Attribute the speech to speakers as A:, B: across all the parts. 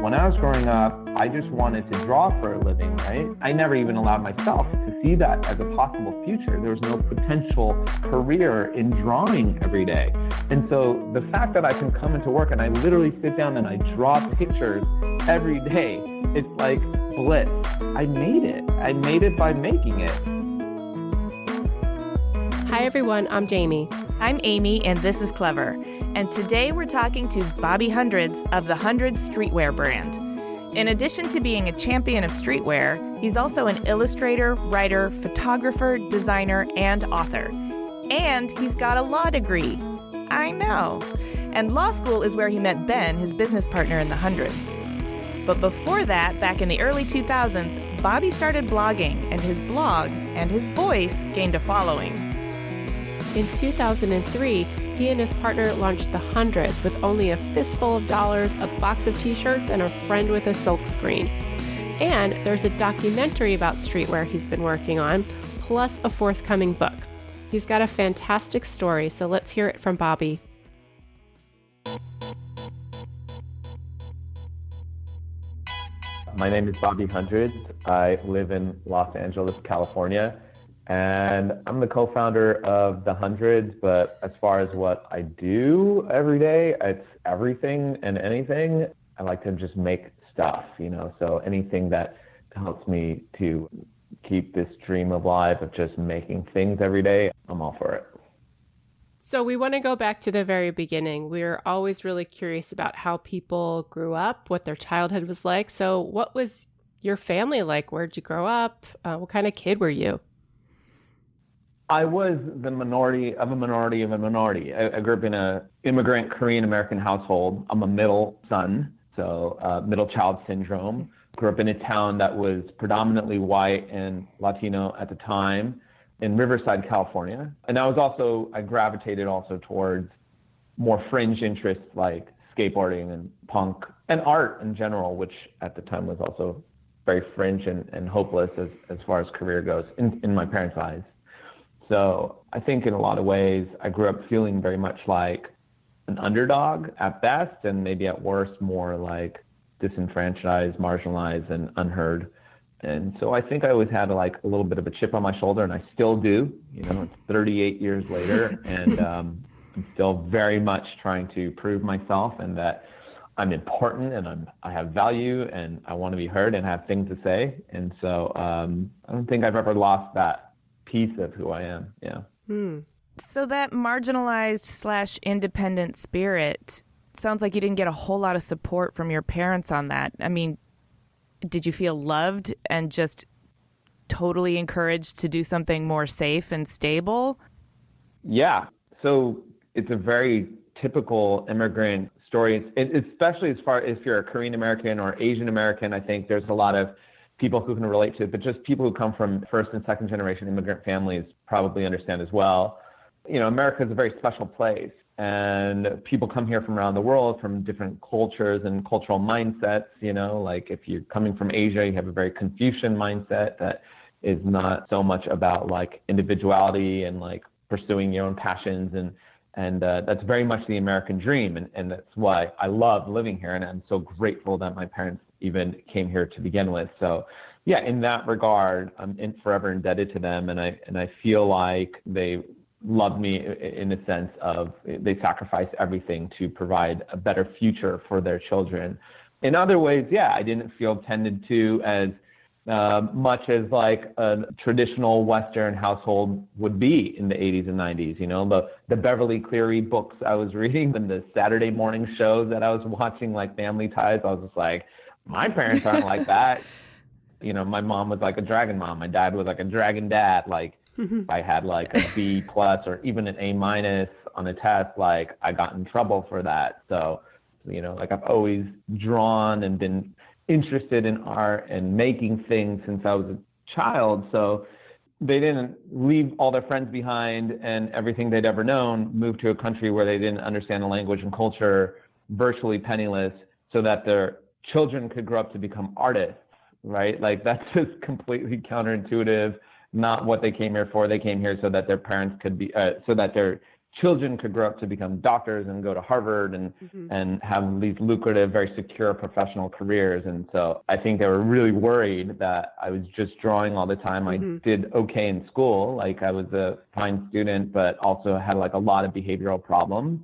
A: When I was growing up, I just wanted to draw for a living, right? I never even allowed myself to see that as a possible future. There was no potential career in drawing every day. And so the fact that I can come into work and I literally sit down and I draw pictures every day, it's like bliss. I made it. I made it by making it.
B: Hi everyone, I'm Jamie.
C: I'm Amy, and this is Clever. And today we're talking to Bobby Hundreds of the Hundreds Streetwear brand. In addition to being a champion of streetwear, he's also an illustrator, writer, photographer, designer, and author. And he's got a law degree. I know. And law school is where he met Ben, his business partner in the Hundreds. But before that, back in the early 2000s, Bobby started blogging, and his blog and his voice gained a following.
B: In 2003, he and his partner launched the Hundreds with only a fistful of dollars, a box of t-shirts, and a friend with a silk screen. And there's a documentary about streetwear he's been working on, plus a forthcoming book. He's got a fantastic story, so let's hear it from Bobby.
A: My name is Bobby Hundreds. I live in Los Angeles, California. And I'm the co-founder of The Hundreds, but as far as what I do every day, it's everything and anything. I like to just make stuff, so anything that helps me to keep this dream alive of just making things every day, I'm all for it.
B: So we want to go back to the very beginning. We're always really curious about how people grew up, what their childhood was like. So what was your family like? Where'd you grow up? What kind of kid were you?
A: I was the minority of a minority of a minority. I grew up in an immigrant Korean-American household. I'm a middle son, so middle child syndrome. Grew up in a town that was predominantly white and Latino at the time in Riverside, California. And I gravitated also towards more fringe interests like skateboarding and punk and art in general, which at the time was also very fringe and hopeless as far as career goes in my parents' eyes. So I think in a lot of ways, I grew up feeling very much like an underdog at best, and maybe at worst, more like disenfranchised, marginalized, and unheard. And so I think I always had like a little bit of a chip on my shoulder, and I still do. It's 38 years later, and I'm still very much trying to prove myself and that I'm important and I have value and I want to be heard and have things to say. And so I don't think I've ever lost that piece of who I am. Yeah.
C: So that marginalized / independent spirit, sounds like you didn't get a whole lot of support from your parents on that. I mean, did you feel loved and just totally encouraged to do something more safe and stable?
A: Yeah. So it's a very typical immigrant story, especially as far as if you're a Korean American or Asian American. I think there's a lot of people who can relate to it, but just people who come from first and second generation immigrant families probably understand as well. America is a very special place, and people come here from around the world from different cultures and cultural mindsets. Like if you're coming from Asia, you have a very Confucian mindset that is not so much about like individuality and like pursuing your own passions. And that's very much the American dream. And that's why I love living here. And I'm so grateful that my parents even came here to begin with. So yeah, in that regard, I'm forever indebted to them. And I feel like they love me in the sense of they sacrifice everything to provide a better future for their children. In other ways, yeah, I didn't feel tended to as much as like a traditional Western household would be in the 80s and 90s, the Beverly Cleary books I was reading and the Saturday morning shows that I was watching, like Family Ties. I was just like, my parents aren't like that. My mom was like a dragon mom. My dad was like a dragon dad. Like if I had like a B+ or even an A- on a test, like I got in trouble for that. So, like I've always drawn and been interested in art and making things since I was a child. So they didn't leave all their friends behind and everything they'd ever known, move to a country where they didn't understand the language and culture, virtually penniless, so that their children could grow up to become artists, right? Like that's just completely counterintuitive, not what they came here for. They came here so that their parents could be, so that their children could grow up to become doctors and go to Harvard and have these lucrative, very secure professional careers. And so I think they were really worried that I was just drawing all the time. I did okay in school. Like I was a fine student, but also had like a lot of behavioral problems.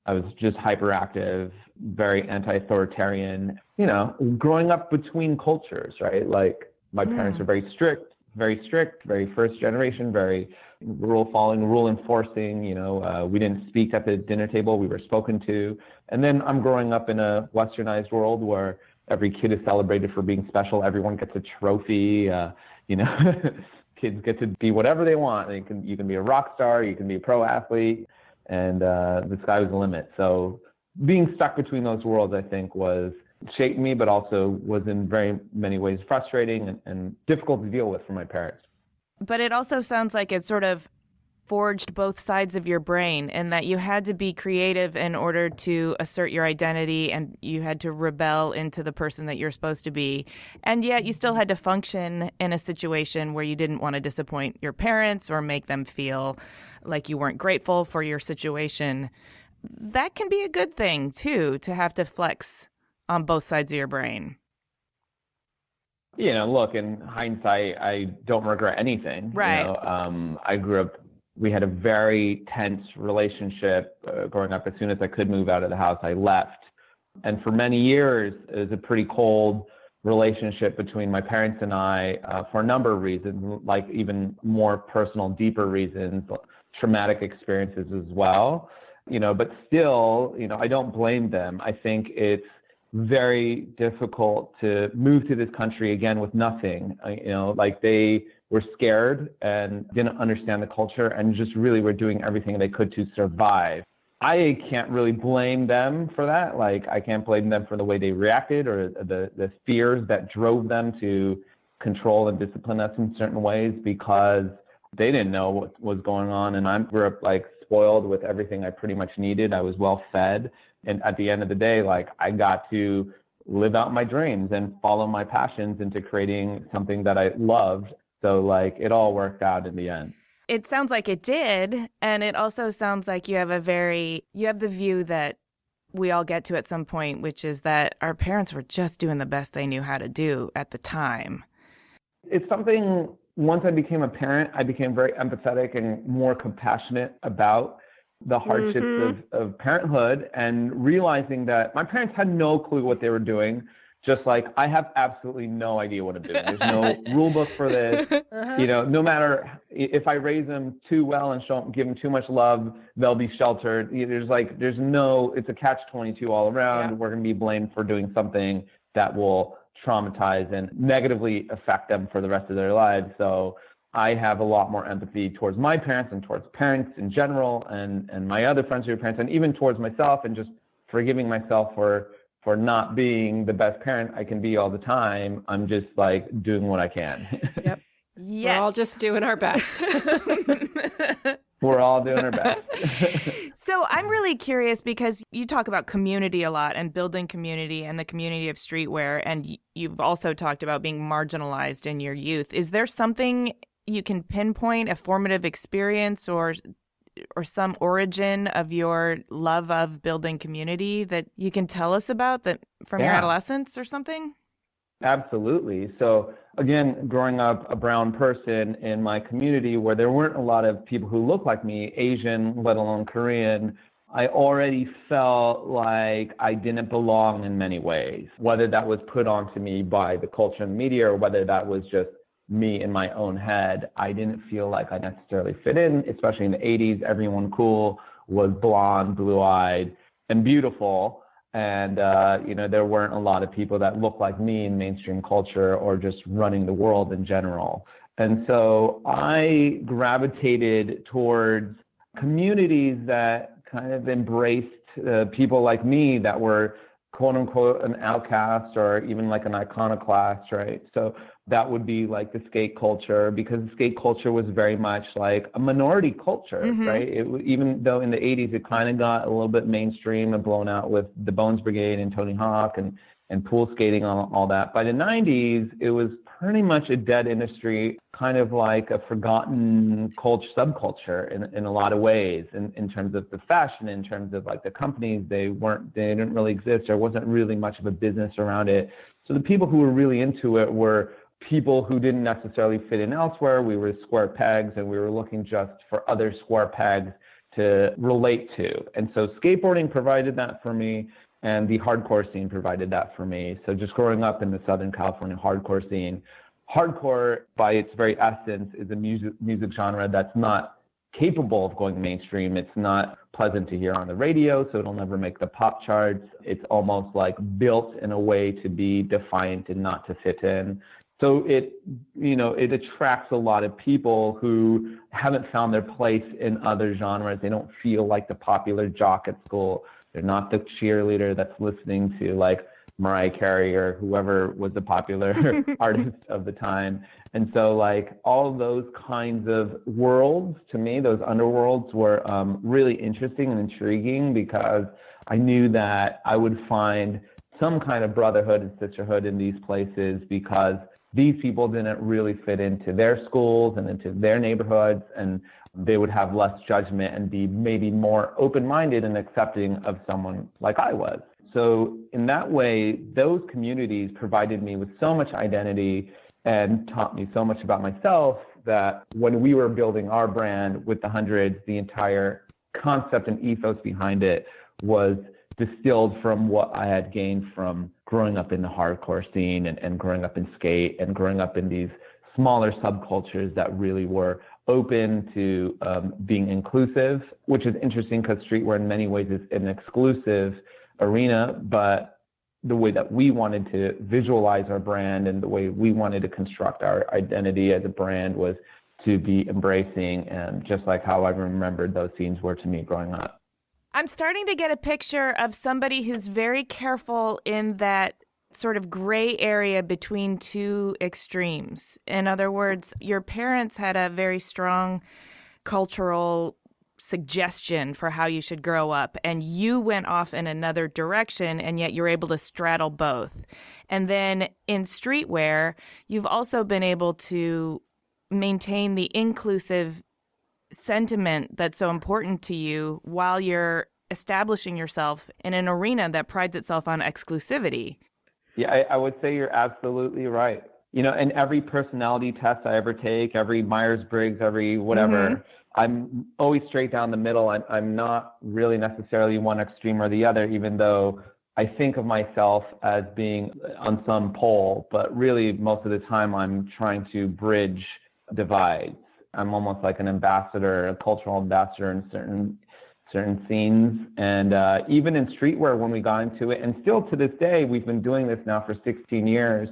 A: I was just hyperactive, very anti-authoritarian, you know, growing up between cultures, right? Like my parents are very strict, very first generation, very rule following, rule enforcing, you know, we didn't speak at the dinner table, we were spoken to. And then I'm growing up in a westernized world where every kid is celebrated for being special. Everyone gets a trophy, you know, kids get to be whatever they want. You can be a rock star, you can be a pro athlete, and the sky was the limit. So being stuck between those worlds, I think, shaped me, but also was in very many ways frustrating and difficult to deal with for my parents.
C: But it also sounds like it sort of forged both sides of your brain, and that you had to be creative in order to assert your identity, and you had to rebel into the person that you're supposed to be. And yet you still had to function in a situation where you didn't want to disappoint your parents or make them feel like you weren't grateful for your situation. That can be a good thing, too, to have to flex on both sides of your brain.
A: You know, look, in hindsight, I don't regret anything.
C: Right.
A: You know, I grew up, we had a very tense relationship growing up. As soon as I could move out of the house, I left. And for many years, it was a pretty cold relationship between my parents and I for a number of reasons, like even more personal, deeper reasons, traumatic experiences as well. You know, but still, you know, I don't blame them. I think it's very difficult to move to this country again with nothing. You know, like they were scared and didn't understand the culture and just really were doing everything they could to survive. I can't really blame them for that. Like I can't blame them for the way they reacted or the fears that drove them to control and discipline us in certain ways, because they didn't know what was going on. And I grew up like spoiled with everything I pretty much needed. I was well fed. And at the end of the day, like I got to live out my dreams and follow my passions into creating something that I loved. So like it all worked out in the end.
C: It sounds like it did. And it also sounds like you have the view that we all get to at some point, which is that our parents were just doing the best they knew how to do at the time.
A: It's something, once I became a parent, I became very empathetic and more compassionate about the hardships of parenthood, and realizing that my parents had no clue what they were doing. Just like I have absolutely no idea what I'm doing. There's no rule book for this. You know, no matter if I raise them too well and give them too much love, they'll be sheltered. It's a catch-22 all around. Yeah. We're going to be blamed for doing something that will traumatize and negatively affect them for the rest of their lives. So I have a lot more empathy towards my parents and towards parents in general, and my other friends who are parents, and even towards myself, and just forgiving myself for not being the best parent I can be all the time. I'm just like doing what I can.
B: Yep. Yes. We're all just doing our best.
A: We're all doing our best.
C: So I'm really curious, because you talk about community a lot and building community and the community of streetwear, and you've also talked about being marginalized in your youth. Is there something you can pinpoint, a formative experience or some origin of your love of building community that you can tell us about, that from your adolescence or something?
A: Absolutely. So again, growing up a brown person in my community where there weren't a lot of people who looked like me, Asian, let alone Korean, I already felt like I didn't belong in many ways, whether that was put onto me by the culture and media or whether that was just me in my own head. I didn't feel like I necessarily fit in, especially in the 80s. Everyone cool was blonde, blue-eyed, and beautiful. And, there weren't a lot of people that looked like me in mainstream culture or just running the world in general. And so I gravitated towards communities that kind of embraced people like me that were quote unquote an outcast or even like an iconoclast, right? So that would be like the skate culture, because the skate culture was very much like a minority culture, right? Even though in the 80s it kind of got a little bit mainstream and blown out with the Bones Brigade and Tony Hawk and pool skating and all that. By the 90s, it was pretty much a dead industry, kind of like a forgotten subculture in a lot of ways, in terms of the fashion, in terms of like the companies, they didn't really exist. There wasn't really much of a business around it. So the people who were really into it were people who didn't necessarily fit in elsewhere. We were square pegs, and we were looking just for other square pegs to relate to. And so skateboarding provided that for me, and the hardcore scene provided that for me. So just growing up in the Southern California hardcore scene, hardcore by its very essence is a music genre that's not capable of going mainstream. It's not pleasant to hear on the radio, so it'll never make the pop charts. It's almost like built in a way to be defiant and not to fit in. So it attracts a lot of people who haven't found their place in other genres. They don't feel like the popular jock at school. They're not the cheerleader that's listening to like Mariah Carey or whoever was the popular artist of the time. And so like all those kinds of worlds, to me, those underworlds were really interesting and intriguing, because I knew that I would find some kind of brotherhood and sisterhood in these places, because these people didn't really fit into their schools and into their neighborhoods, and they would have less judgment and be maybe more open-minded and accepting of someone like I was. So in that way, those communities provided me with so much identity and taught me so much about myself, that when we were building our brand with the Hundreds, the entire concept and ethos behind it was distilled from what I had gained from growing up in the hardcore scene and growing up in skate and growing up in these smaller subcultures that really were open to being inclusive, which is interesting because streetwear in many ways is an exclusive arena, but the way that we wanted to visualize our brand and the way we wanted to construct our identity as a brand was to be embracing, and just like how I remembered those scenes were to me growing up.
C: I'm starting to get a picture of somebody who's very careful in that sort of gray area between two extremes. In other words, your parents had a very strong cultural suggestion for how you should grow up, and you went off in another direction, and yet you're able to straddle both. And then in streetwear, you've also been able to maintain the inclusive sentiment that's so important to you while you're establishing yourself in an arena that prides itself on exclusivity.
A: Yeah, I would say you're absolutely right. You know, and every personality test I ever take, every Myers-Briggs, every whatever, I'm always straight down the middle. I'm not really necessarily one extreme or the other, even though I think of myself as being on some pole, but really most of the time I'm trying to bridge divides. I'm almost like an ambassador, a cultural ambassador in certain scenes. And even in streetwear, when we got into it, and still to this day, we've been doing this now for 16 years,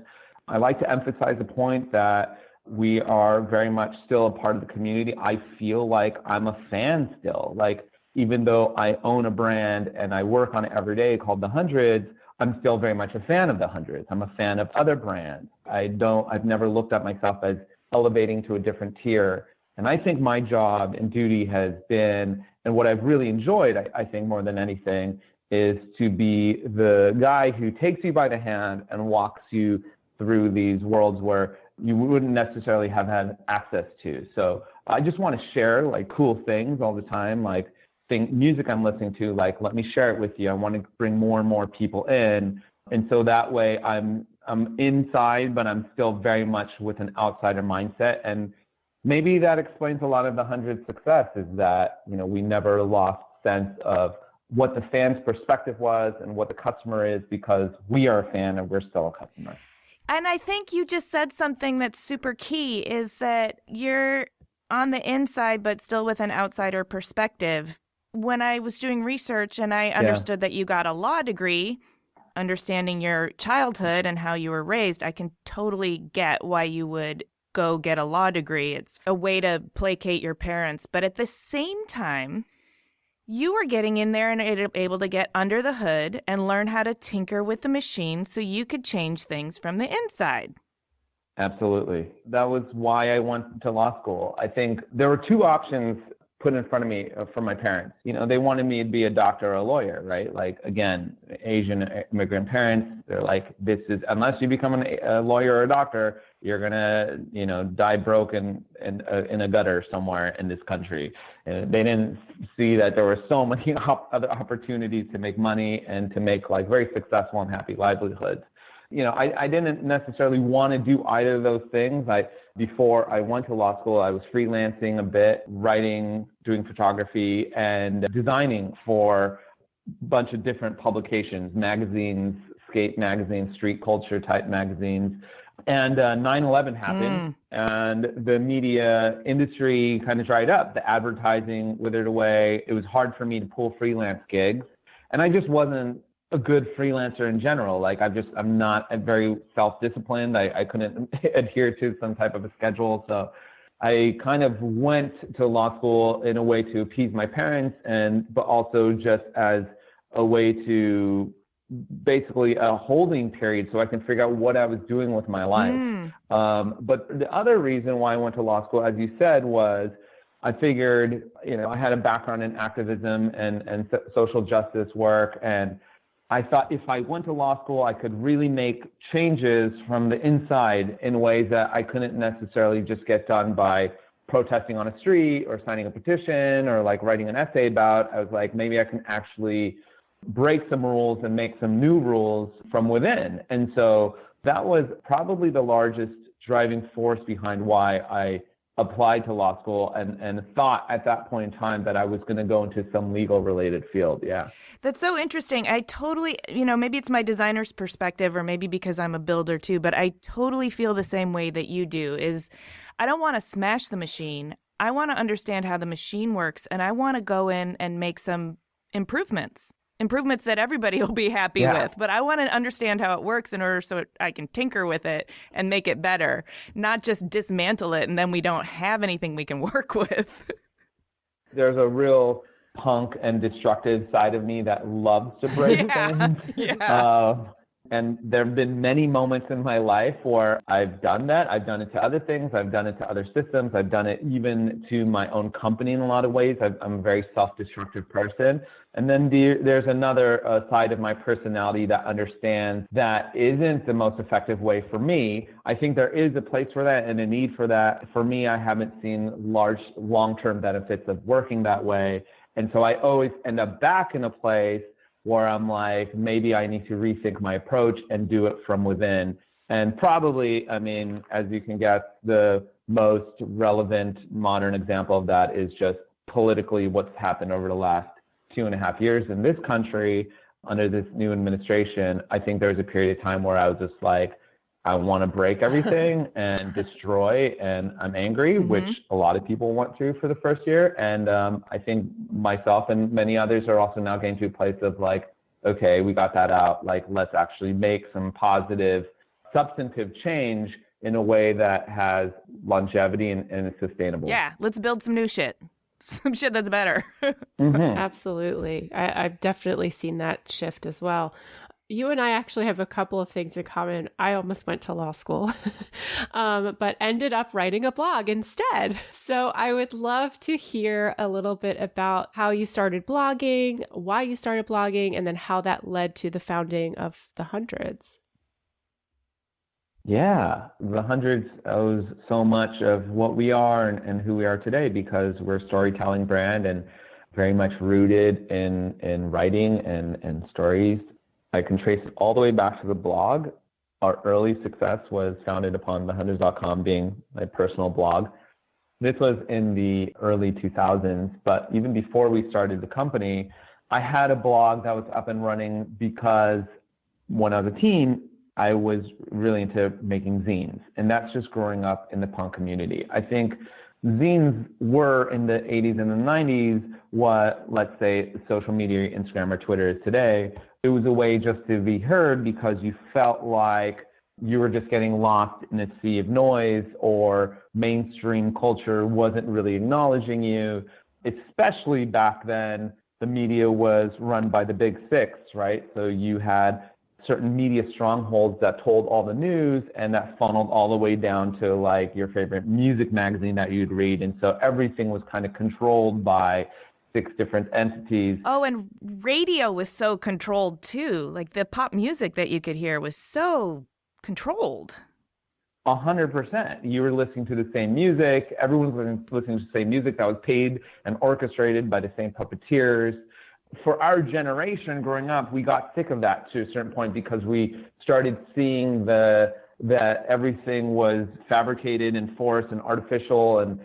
A: I like to emphasize the point that we are very much still a part of the community. I feel like I'm a fan still. Like, even though I own a brand and I work on it every day called The Hundreds, I'm still very much a fan of The Hundreds. I'm a fan of other brands. I've never looked at myself as elevating to a different tier. And I think my job and duty has been, and what I've really enjoyed, I think more than anything, is to be the guy who takes you by the hand and walks you through these worlds where you wouldn't necessarily have had access to. So I just want to share like cool things all the time, like music I'm listening to, like, let me share it with you. I want to bring more and more people in. And so that way I'm inside, but I'm still very much with an outsider mindset. And maybe that explains a lot of the Hundreds' success, is that, you know, we never lost sense of what the fan's perspective was and what the customer is, because we are a fan and we're still a customer.
C: And I think you just said something that's super key, is that you're on the inside, but still with an outsider perspective. When I was doing research and I understood that you got a law degree, understanding your childhood and how you were raised, I can totally get why you would go get a law degree. It's a way to placate your parents. But at the same time, you were getting in there and able to get under the hood and learn how to tinker with the machine so you could change things from the inside.
A: Absolutely. That was why I went to law school. I think there were two options put in front of me from my parents. They wanted me to be a doctor or a lawyer, right? Like, again, Asian immigrant parents, they're like, this is, unless you become a lawyer or a doctor, you're going to, die broke in a gutter somewhere in this country. And they didn't see that there were so many other opportunities to make money and to make like very successful and happy livelihoods. I didn't necessarily want to do either of those things. Before I went to law school, I was freelancing a bit, writing, doing photography, and designing for a bunch of different publications, magazines, skate magazines, street culture type magazines. And 9/11 happened, and the media industry kind of dried up. The advertising withered away. It was hard for me to pull freelance gigs, and I just wasn't a good freelancer in general. Like, I'm not very self-disciplined. I couldn't adhere to some type of a schedule. So I kind of went to law school in a way to appease my parents, but also just as a way to basically a holding period so I can figure out what I was doing with my life. But the other reason why I went to law school, as you said, was I figured, I had a background in activism and social justice work, and I thought if I went to law school, I could really make changes from the inside in ways that I couldn't necessarily just get done by protesting on a street or signing a petition or like writing an essay about. I was like, maybe I can actually break some rules and make some new rules from within. And so that was probably the largest driving force behind why I applied to law school and thought at that point in time that I was going to go into some legal related field. Yeah.
C: That's so interesting. I totally, maybe it's my designer's perspective or maybe because I'm a builder too, but I totally feel the same way that you do. Is I don't want to smash the machine. I want to understand how the machine works, and I want to go in and make some improvements that everybody will be happy with. But I want to understand how it works in order so I can tinker with it and make it better, not just dismantle it and then we don't have anything we can work with.
A: There's a real punk and destructive side of me that loves to break things. And there have been many moments in my life where I've done that. I've done it to other things. I've done it to other systems. I've done it even to my own company in a lot of ways. I'm a very self-destructive person. And then there's another side of my personality that understands that isn't the most effective way for me. I think there is a place for that and a need for that. For me, I haven't seen large long-term benefits of working that way. And so I always end up back in a place where I'm like, maybe I need to rethink my approach and do it from within. And probably, as you can guess, the most relevant modern example of that is just politically what's happened over the last 2.5 years in this country under this new administration. I think there was a period of time where I was just like, I want to break everything and destroy, and I'm angry, which a lot of people went through for the first year. And I think myself and many others are also now getting to a place of like, okay, we got that out. Like, let's actually make some positive, substantive change in a way that has longevity and is sustainable.
C: Yeah, let's build some new shit. Some shit that's better.
B: Absolutely. I've definitely seen that shift as well. You and I actually have a couple of things in common. I almost went to law school, but ended up writing a blog instead. So I would love to hear a little bit about how you started blogging, why you started blogging, and then how that led to the founding of the Hundreds.
A: Yeah, the Hundreds owes so much of what we are and who we are today because we're a storytelling brand and very much rooted in writing and stories. I can trace it all the way back to the blog. Our early success was founded upon thehundreds.com being my personal blog. This was in the early 2000s, but even before we started the company, I had a blog that was up and running because when I was a teen, I was really into making zines, and that's just growing up in the punk community. I think zines were in the 80s and the 90s what, let's say, social media, Instagram or Twitter is today. It was a way just to be heard because you felt like you were just getting lost in a sea of noise or mainstream culture wasn't really acknowledging you. Especially back then, the media was run by the big six, right? So you had certain media strongholds that told all the news, and that funneled all the way down to like your favorite music magazine that you'd read. And so everything was kind of controlled by 6 different entities.
C: Oh, and radio was so controlled too. Like the pop music that you could hear was so controlled.
A: 100%. You were listening to the same music. Everyone was listening to the same music that was paid and orchestrated by the same puppeteers. For our generation growing up, we got sick of that to a certain point because we started seeing that everything was fabricated and forced and artificial, and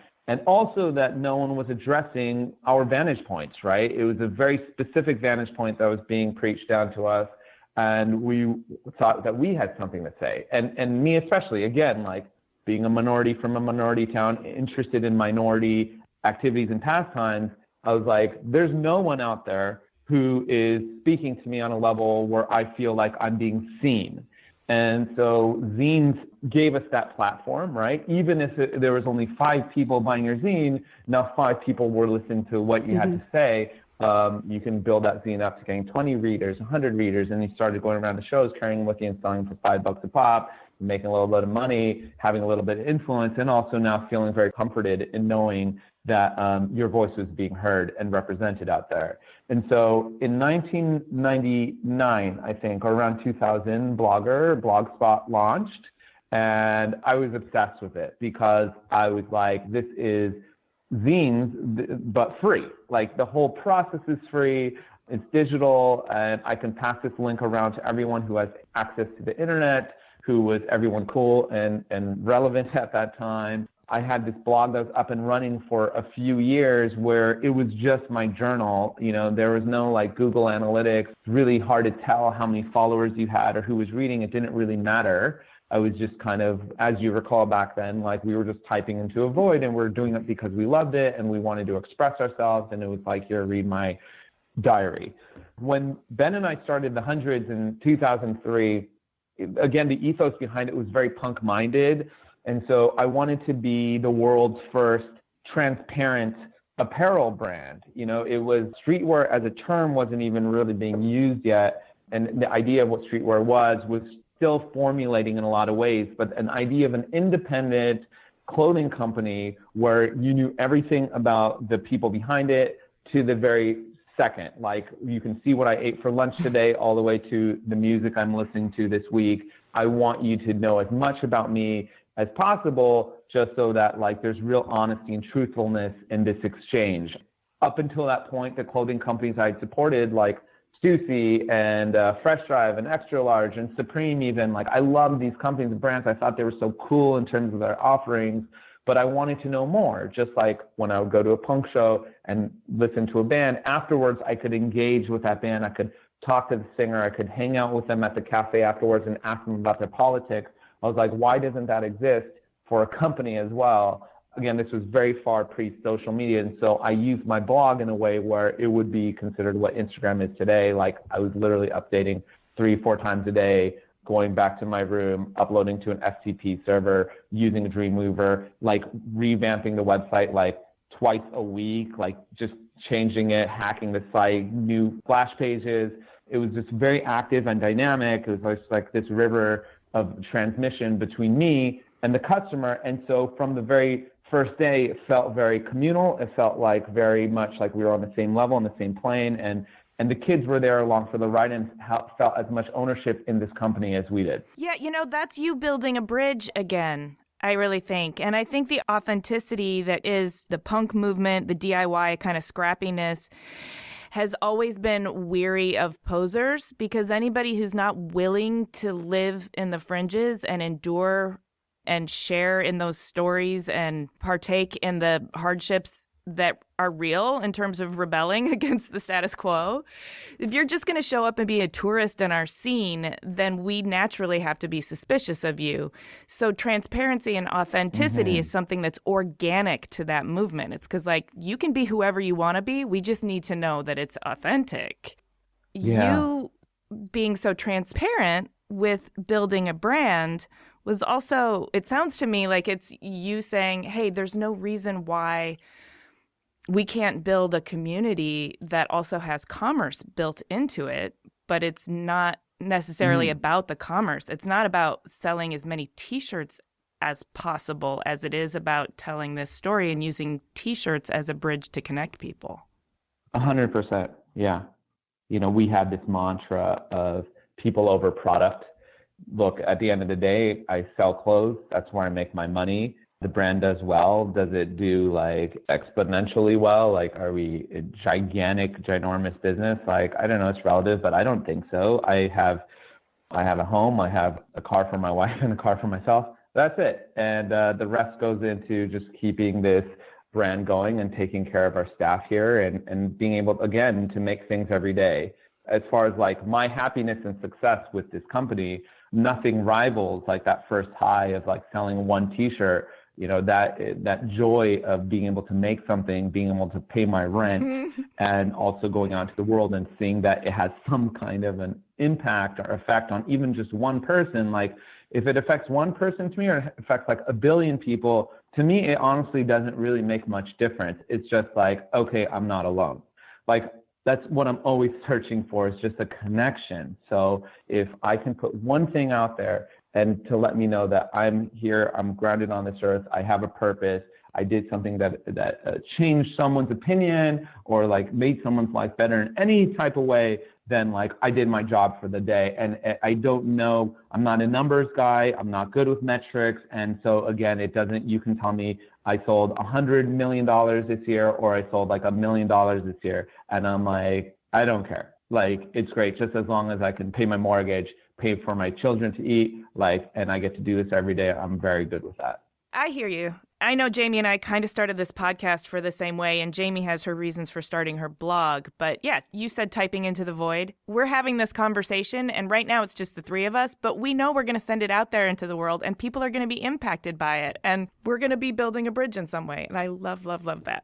A: also that no one was addressing our vantage points, right? It was a very specific vantage point that was being preached down to us. And we thought that we had something to say. And me especially, again, like being a minority from a minority town, interested in minority activities and pastimes, I was like, there's no one out there who is speaking to me on a level where I feel like I'm being seen. And so zines gave us that platform, right? Even if there was only 5 people buying your zine, now 5 people were listening to what you had to say. You can build that zine up to getting 20 readers, 100 readers, and you started going around the shows, carrying them with you and selling for $5 a pop, making a little bit of money, having a little bit of influence, and also now feeling very comforted in knowing that your voice was being heard and represented out there. And so in 1999, I think, or around 2000, Blogspot launched, and I was obsessed with it because I was like, this is zines, but free. Like the whole process is free. It's digital, and I can pass this link around to everyone who has access to the internet, who was everyone cool and relevant at that time. I had this blog that was up and running for a few years where it was just my journal. You know, there was no like Google Analytics. It's really hard to tell how many followers you had or who was reading. It didn't really matter. I was just kind of, as you recall back then, like we were just typing into a void, and we're doing it because we loved it and we wanted to express ourselves. And it was like, here, read my diary. When Ben and I started the Hundreds in 2003, again, the ethos behind it was very punk-minded. And so I wanted to be the world's first transparent apparel brand. You know, it was streetwear as a term wasn't even really being used yet. And the idea of what streetwear was still formulating in a lot of ways, but an idea of an independent clothing company where you knew everything about the people behind it to the very second. Like you can see what I ate for lunch today all the way to the music I'm listening to this week. I want you to know as much about me as possible, just so that like there's real honesty and truthfulness in this exchange. Up until that point, the clothing companies I supported, like Stussy and Fresh Drive and Extra Large and Supreme even, like I loved these companies and brands. I thought they were so cool in terms of their offerings, but I wanted to know more. Just like when I would go to a punk show and listen to a band, afterwards I could engage with that band. I could talk to the singer. I could hang out with them at the cafe afterwards and ask them about their politics. I was like, why doesn't that exist for a company as well? Again, this was very far pre-social media, and so I used my blog in a way where it would be considered what Instagram is today. Like I was literally updating 3-4 times a day, going back to my room, uploading to an FTP server, using a Dreamweaver, like revamping the website like twice a week, like just changing it, hacking the site, new splash pages. It was just very active and dynamic. It was just like this river of transmission between me and the customer. And so from the very first day, it felt very communal. It felt like very much like we were on the same level, on the same plane. And the kids were there along for the ride and felt as much ownership in this company as we did.
C: Yeah, you know, that's you building a bridge again, I really think. And I think the authenticity that is the punk movement, the DIY kind of scrappiness, has always been weary of posers, because anybody who's not willing to live in the fringes and endure and share in those stories and partake in the hardships that are real in terms of rebelling against the status quo. If you're just going to show up and be a tourist in our scene, then we naturally have to be suspicious of you. So transparency and authenticity is something that's organic to that movement. It's because, like, you can be whoever you want to be. We just need to know that it's authentic.
A: Yeah.
C: You being so transparent with building a brand was also, it sounds to me like it's you saying, hey, there's no reason why we can't build a community that also has commerce built into it, but it's not necessarily about the commerce. It's not about selling as many T-shirts as possible as it is about telling this story and using T-shirts as a bridge to connect people.
A: 100%. Yeah. We had this mantra of people over product. Look, at the end of the day, I sell clothes. That's where I make my money. The brand does well. Does it do like exponentially well? Like, are we a ginormous business? Like, I don't know, it's relative, but I don't think so. I have a home, I have a car for my wife and a car for myself. That's it. And the rest goes into just keeping this brand going and taking care of our staff here and being able, again, to make things every day. As far as like my happiness and success with this company, nothing rivals like that first high of like selling one T-shirt. That joy of being able to make something, being able to pay my rent, and also going out to the world and seeing that it has some kind of an impact or effect on even just one person. Like, if it affects one person to me or it affects like a billion people, to me, it honestly doesn't really make much difference. It's just like, okay, I'm not alone. Like, that's what I'm always searching for, is just a connection. So if I can put one thing out there and to let me know that I'm here, I'm grounded on this earth, I have a purpose, I did something that changed someone's opinion or like made someone's life better in any type of way, then like I did my job for the day. And I don't know, I'm not a numbers guy, I'm not good with metrics. And so again, you can tell me I sold $100 million this year or I sold like $1 million this year. And I'm like, I don't care. Like, it's great just as long as I can pay my mortgage, pay for my children to eat, and I get to do this every day. I'm very good with that.
C: I hear you. I know Jamie and I kind of started this podcast for the same way, and Jamie has her reasons for starting her blog. But yeah, you said typing into the void. We're having this conversation, and right now it's just the three of us, but we know we're going to send it out there into the world, and people are going to be impacted by it, and we're going to be building a bridge in some way. And I love, love, love that.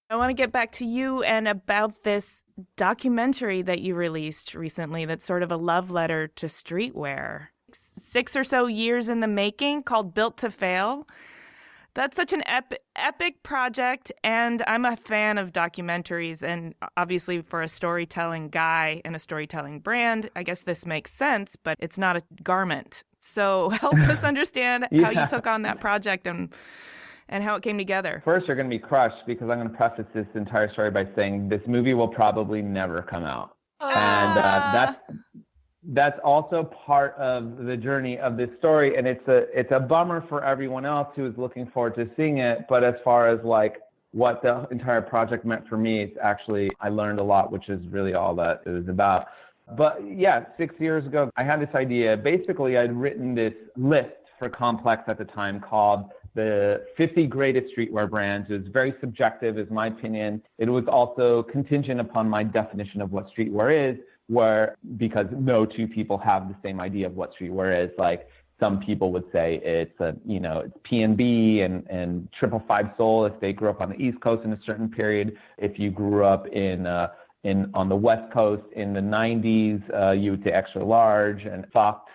C: I want to get back to you and about this documentary that you released recently that's sort of a love letter to streetwear. 6 or so years in the making, called Built to Fail. That's such an epic project, and I'm a fan of documentaries, and obviously for a storytelling guy and a storytelling brand, I guess this makes sense, but it's not a garment. So help us understand how you took on that project and how it came together.
A: First, you're going to be crushed because I'm going to preface this entire story by saying this movie will probably never come out. And that's also part of the journey of this story. And it's a bummer for everyone else who is looking forward to seeing it. But as far as like what the entire project meant for me, it's actually, I learned a lot, which is really all that it was about. But yeah, 6 years ago, I had this idea. Basically, I'd written this list for Complex at the time called the 50 greatest streetwear brands. It was very subjective, is my opinion. It was also contingent upon my definition of what streetwear is, because no two people have the same idea of what streetwear is. Like, some people would say it's it's P&B and 555 Soul if they grew up on the East Coast in a certain period. If you grew up on the West Coast in the 90s, you would say extra large and fucked.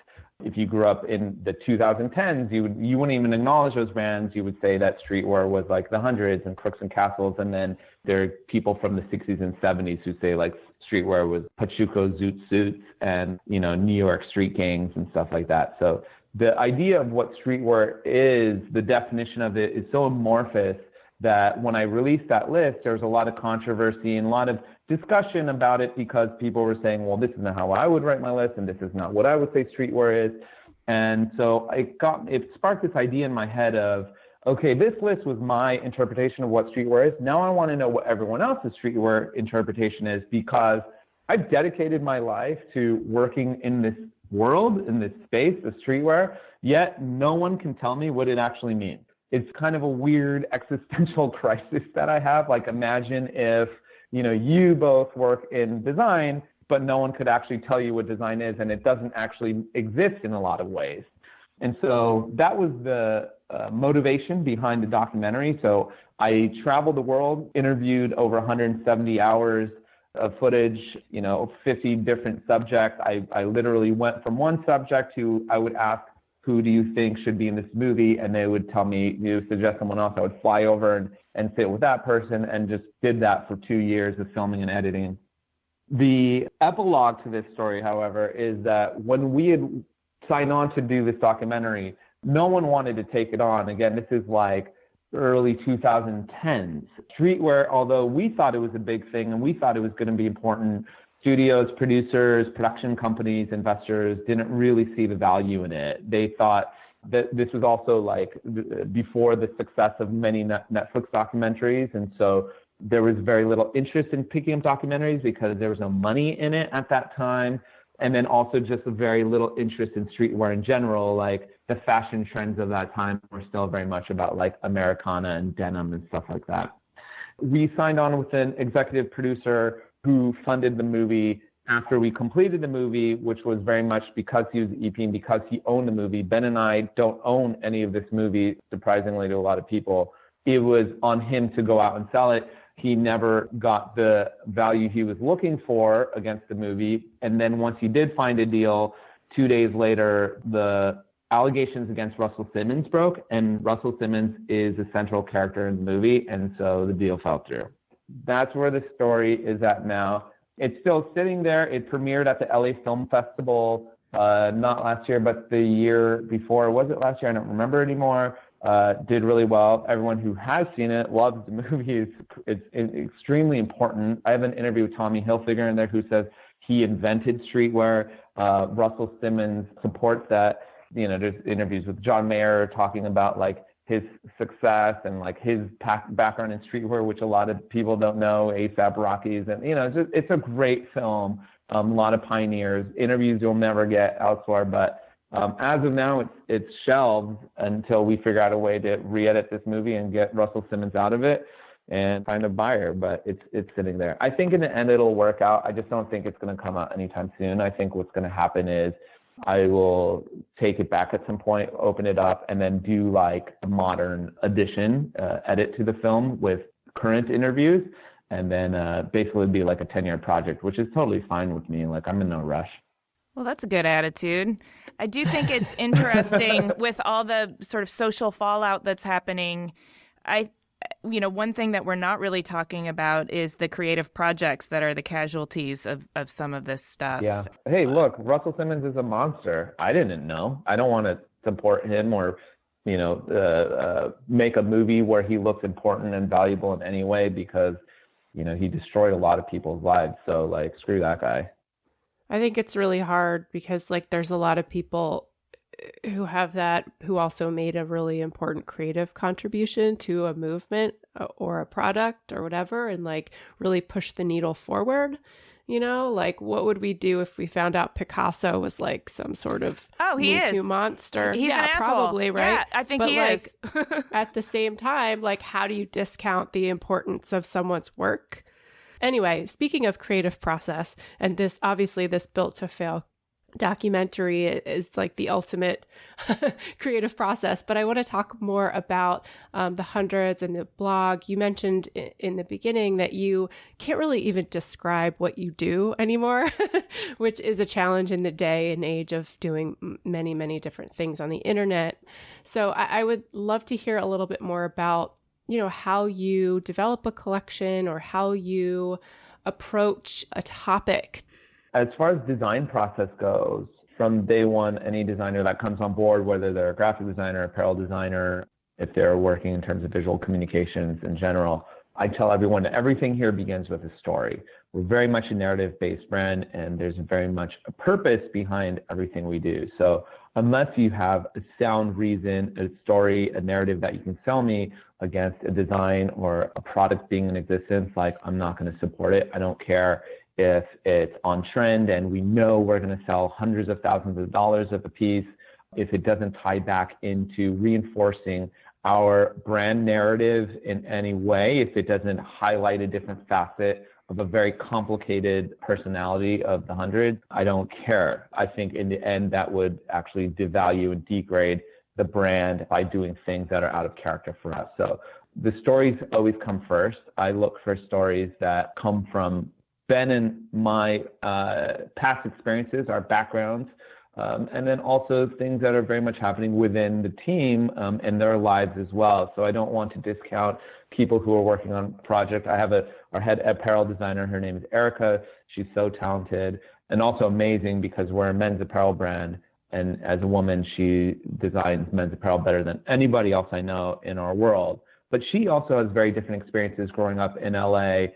A: If you grew up in the 2010s, you wouldn't even acknowledge those brands. You would say that streetwear was like the Hundreds and Crooks and Castles. And then there are people from the 60s and 70s who say like streetwear was Pachuco Zoot Suits and, New York street gangs and stuff like that. So the idea of what streetwear is, the definition of it is so amorphous that when I released that list, there was a lot of controversy and a lot of discussion about it because people were saying, well, this isn't how I would write my list, and this is not what I would say streetwear is. And so it sparked this idea in my head of, okay, this list was my interpretation of what streetwear is. Now I want to know what everyone else's streetwear interpretation is, because I've dedicated my life to working in this world, in this space of streetwear, yet no one can tell me what it actually means. It's kind of a weird existential crisis that I have. Like, imagine if, you both work in design, but no one could actually tell you what design is, and it doesn't actually exist in a lot of ways. And so that was the motivation behind the documentary. So I traveled the world, interviewed over 170 hours of footage, 50 different subjects. I literally went from one subject to, I would ask, who do you think should be in this movie? And they would tell me, suggest someone else. I would fly over and sit with that person, and just did that for 2 years of filming and editing. The epilogue to this story, however, is that when we had signed on to do this documentary, no one wanted to take it on. Again, this is like early 2010s. Streetwear, although we thought it was a big thing and we thought it was going to be important, studios, producers, production companies, investors didn't really see the value in it. They thought that this was also like before the success of many Netflix documentaries. And so there was very little interest in picking up documentaries because there was no money in it at that time. And then also just a very little interest in streetwear in general. Like the fashion trends of that time were still very much about like Americana and denim and stuff like that. We signed on with an executive producer who funded the movie after we completed the movie, which was very much because he was the EP and because he owned the movie. Ben and I don't own any of this movie, surprisingly to a lot of people. It was on him to go out and sell it. He never got the value he was looking for against the movie. And then once he did find a deal, 2 days later, the allegations against Russell Simmons broke, and Russell Simmons is a central character in the movie, and so the deal fell through. That's where the story is at now. It's still sitting there. It premiered at the LA Film Festival, not last year, but the year before. Was it last year? I don't remember anymore. Did really well. Everyone who has seen it loves the movie. It's extremely important. I have an interview with Tommy Hilfiger in there who says he invented streetwear. Russell Simmons supports that. You know, there's interviews with John Mayer talking about like his success and like his background in streetwear, which a lot of people don't know, A$AP Rockies. And, you know, it's a great film. A lot of pioneers, interviews you'll never get elsewhere, but as of now, it's shelved until we figure out a way to re-edit this movie and get Russell Simmons out of it and find a buyer. But it's sitting there. I think in the end it'll work out. I just don't think it's going to come out anytime soon. I think what's going to happen is I will take it back at some point, open it up, and then do like a modern edition, edit to the film with current interviews, and then basically it'd be like a 10-year project, which is totally fine with me. Like I'm in no rush.
C: Well, that's a good attitude. I do think it's interesting with all the sort of social fallout that's happening. One thing that we're not really talking about is the creative projects that are the casualties of some of this stuff.
A: Yeah. Hey, look, Russell Simmons is a monster. I didn't know. I don't want to support him or, make a movie where he looks important and valuable in any way because, he destroyed a lot of people's lives. So, like, screw that guy.
B: I think it's really hard because like there's a lot of people who also made a really important creative contribution to a movement or a product or whatever and like really push the needle forward. Like what would we do if we found out Picasso was like some sort of Me Too monster?
C: He's an asshole.
B: Probably, right?
C: Yeah, I think he is.
B: At the same time, like how do you discount the importance of someone's work? Anyway, speaking of creative process, and this Built to Fail documentary is like the ultimate creative process, but I want to talk more about the Hundreds and the blog. You mentioned in the beginning that you can't really even describe what you do anymore, which is a challenge in the day and age of doing many, many different things on the internet. So I would love to hear a little bit more about how you develop a collection or how you approach a topic.
A: As far as design process goes, from day one, any designer that comes on board, whether they're a graphic designer, apparel designer, if they're working in terms of visual communications in general, I tell everyone that everything here begins with a story. We're very much a narrative-based brand, and there's very much a purpose behind everything we do. So unless you have a sound reason, a story, a narrative that you can sell me against a design or a product being in existence, like I'm not going to support it. I don't care if it's on trend and we know we're going to sell hundreds of thousands of dollars of a piece. If it doesn't tie back into reinforcing our brand narrative in any way, if it doesn't highlight a different facet of a very complicated personality of the Hundred, I don't care. I think in the end, that would actually devalue and degrade the brand by doing things that are out of character for us. So the stories always come first. I look for stories that come from Ben and my past experiences, our backgrounds, and then also things that are very much happening within the team and their lives as well. So I don't want to discount people who are working on project. I have our head apparel designer. Her name is Erica. She's so talented and also amazing because we're a men's apparel brand. And as a woman, she designs men's apparel better than anybody else I know in our world. But she also has very different experiences growing up in LA,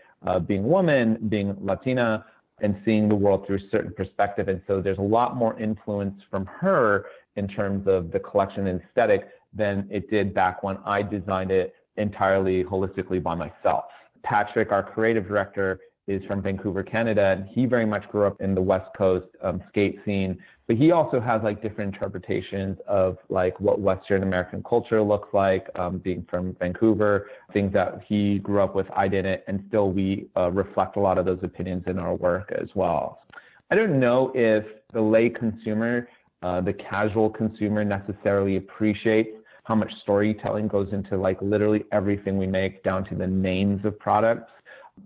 A: being a woman, being Latina, and seeing the world through a certain perspective. And so there's a lot more influence from her in terms of the collection and aesthetic than it did back when I designed it entirely holistically by myself. Patrick, our creative director, is from Vancouver, Canada, and he very much grew up in the West Coast skate scene, but he also has like different interpretations of like what Western American culture looks like, being from Vancouver, things that he grew up with, I didn't, and still we reflect a lot of those opinions in our work as well. I don't know if the lay consumer, the casual consumer necessarily appreciates how much storytelling goes into like literally everything we make, down to the names of products.